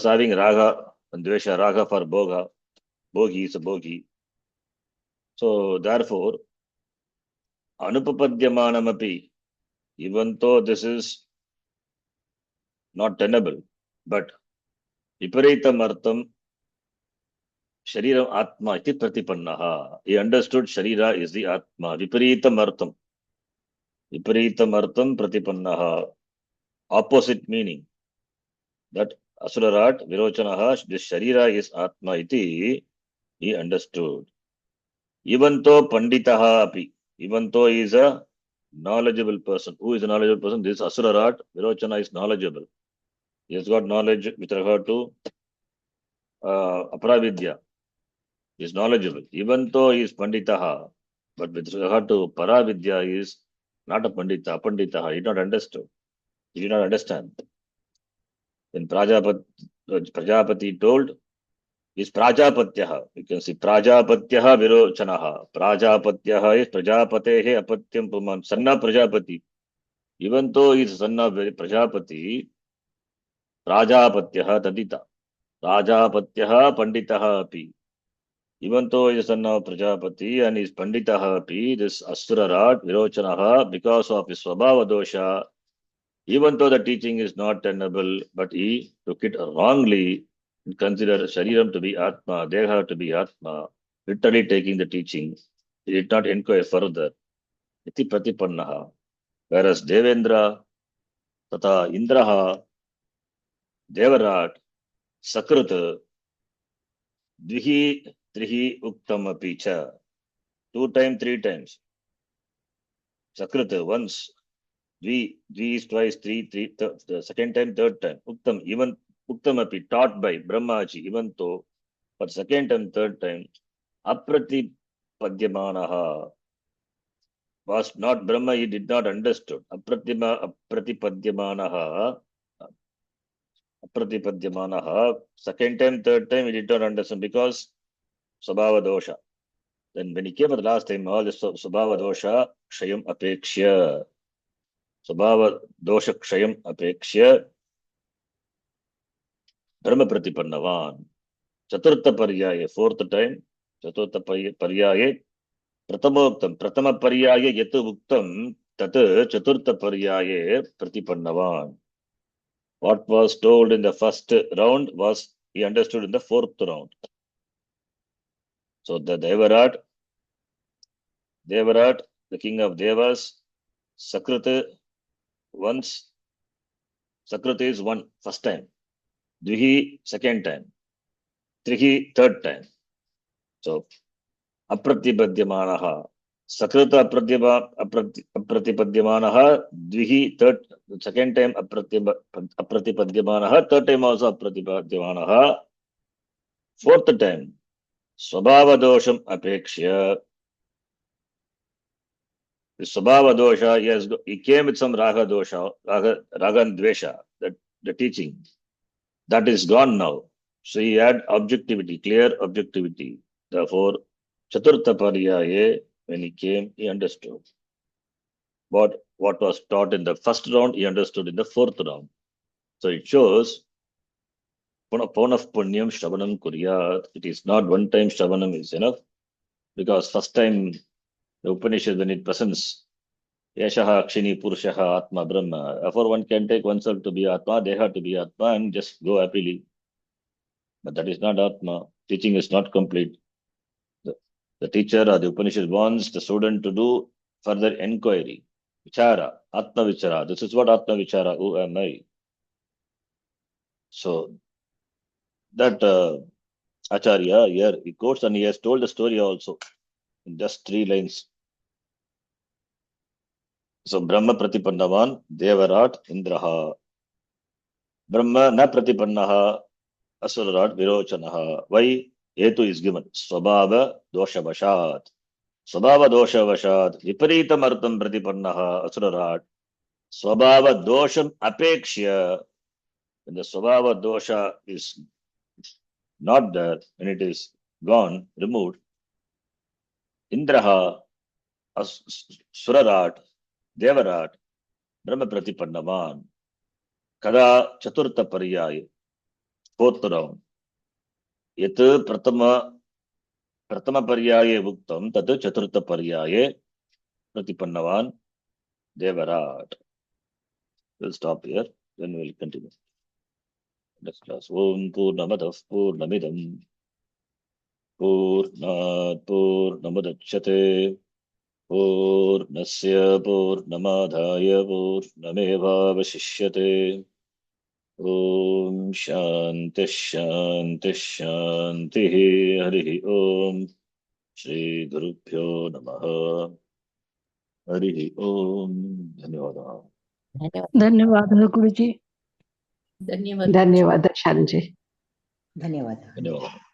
having Raga and Dvesha, Raga for Bhoga. Bhogi is a Bhogi. So, therefore, Anupapadyamanamapi, even though this is not tenable, but Viparitam Artham, Shariram Atma iti Pratipannaha. He understood Sharira is the Atma. Viparitam Artham. Viparitam Artham Pratipannaha. Opposite meaning. That Asurarat Virochanaha, this Sharira is Atma iti, he understood. Even though Panditaha api, even though he is a knowledgeable person. Who is a knowledgeable person? This Asurarat Virochana is knowledgeable. He has got knowledge with regard to Aparavidya. He is knowledgeable. Even though he is Panditaha, but with regard to Paravidya, he is not a Pandita, Apanditaha. He did not understood. He did not understand. Then Prajapati told, is Prajapatyaha. You can see Prajapatyaha Virochanaha. Prajapatyaha is Prajapatehe Apatyam Puman. Sanna Prajapati. Even though he is son of Prajapati, Prajapatyaha Tadita. Prajapatyaha Panditaha api. Even though he is son of Prajapati and is Panditaha api, this Asurarat Virochanaha, because of his Swabhava dosha, even though the teaching is not tenable, but he took it wrongly. and consider Shariram to be Atma, Deha to be Atma, literally taking the teaching. He did not inquire further. Iti Pratipannaha. Whereas Devendra, Tata Indraha, Devarat, Sakrit, Dvihi, Trihi, Uktam Apicha. 2 times, 3 times. Sakrit, once. Dvi is twice, three, the second time, third time. Uktam, even Uktam Api, taught by Brahmaji, even though, but second time, third time, Aprati Padyamanaha was not Brahma, he did not understood. Apratipadyamanaha, Apratipadyamanaha, second time, third time, he did not understand because Sabhava dosha. Then when he came for the last time, all this Sabhava dosha, Kshayam Apekshya. Sabhava dosha Kshayam Apekshya, Brahma Pratipannavan. Chaturtha Paryaye, fourth time, Chaturtha Paryaye, Pratamoktam, Pratama Paryaye Yatu Uktam, Tat Chaturtha Paryaye Pratipannavan. What was told in the first round was he understood in the fourth round. So the Devarat, the king of Devas, Sakrit once, Sakrit is one, first time. Dvihi, second time. Trihi, third time. So Apratipadyamanaha. Sakrita Apratipadyamanaha, Dvihi, third, second time Apratipadyamanaha, third time also Apratipadyamanaha, fourth time Swabhava dosham apekshya. The Swabhava dosha, he came with some Raga dosha, Raga and Dvesha, the teaching. That is gone now. So he had objectivity, clear objectivity. Therefore, Chaturtha Paryaye, when he came, he understood. What was taught in the first round, he understood in the fourth round. So it shows Ponaf Punyam Shravanam Kuryat. It is not one time Shravanam is enough. Because first time the Upanishad, when it presents Yashaha Akshini Purushaha Atma Brahma, therefore one can take oneself to be Atma, Deha to be Atma, and just go happily. But that is not Atma. Teaching is not complete. The teacher or the Upanishad wants the student to do further inquiry. Vichara, Atma Vichara. This is what Atma Vichara, who am I? So that Acharya here, he quotes and he has told the story also in just 3 lines. So Brahma Pratipannavan, Devarat, Indraha. Brahma na Pratipannaha, Asurarat, Virochanaha. Why? Hetu is given. Swabhava dosha vashat. Swabhava dosha vashat. Viparitam artham Pratipannaha, Asurarat. Swabhava dosham apekshya. When the Swabhava dosha is not there, when it is gone, removed, Indraha, Surarat, Devarat, Brahma Pratipannavan, Kada Chaturtha Paryaye, fourth round. Yat Pratama Paryaye Bhuktam, Tat Chaturtha Paryaye Pratipannavan, Devarat. We'll stop here, then we'll continue. Next class. Om Purnamadav Purnamidam Purnat Purnamadachyate Purnasya Purnamadhaya Purnamevavashishyate. Om Shanti Shanti Shanti Hari Om Shri Gurubhyo Namaha Hari Om. Dhanyavada. धन्यवादः गुरुजी धन्यवाद धन्यवाद शांजी धन्यवादः Dhanyavada.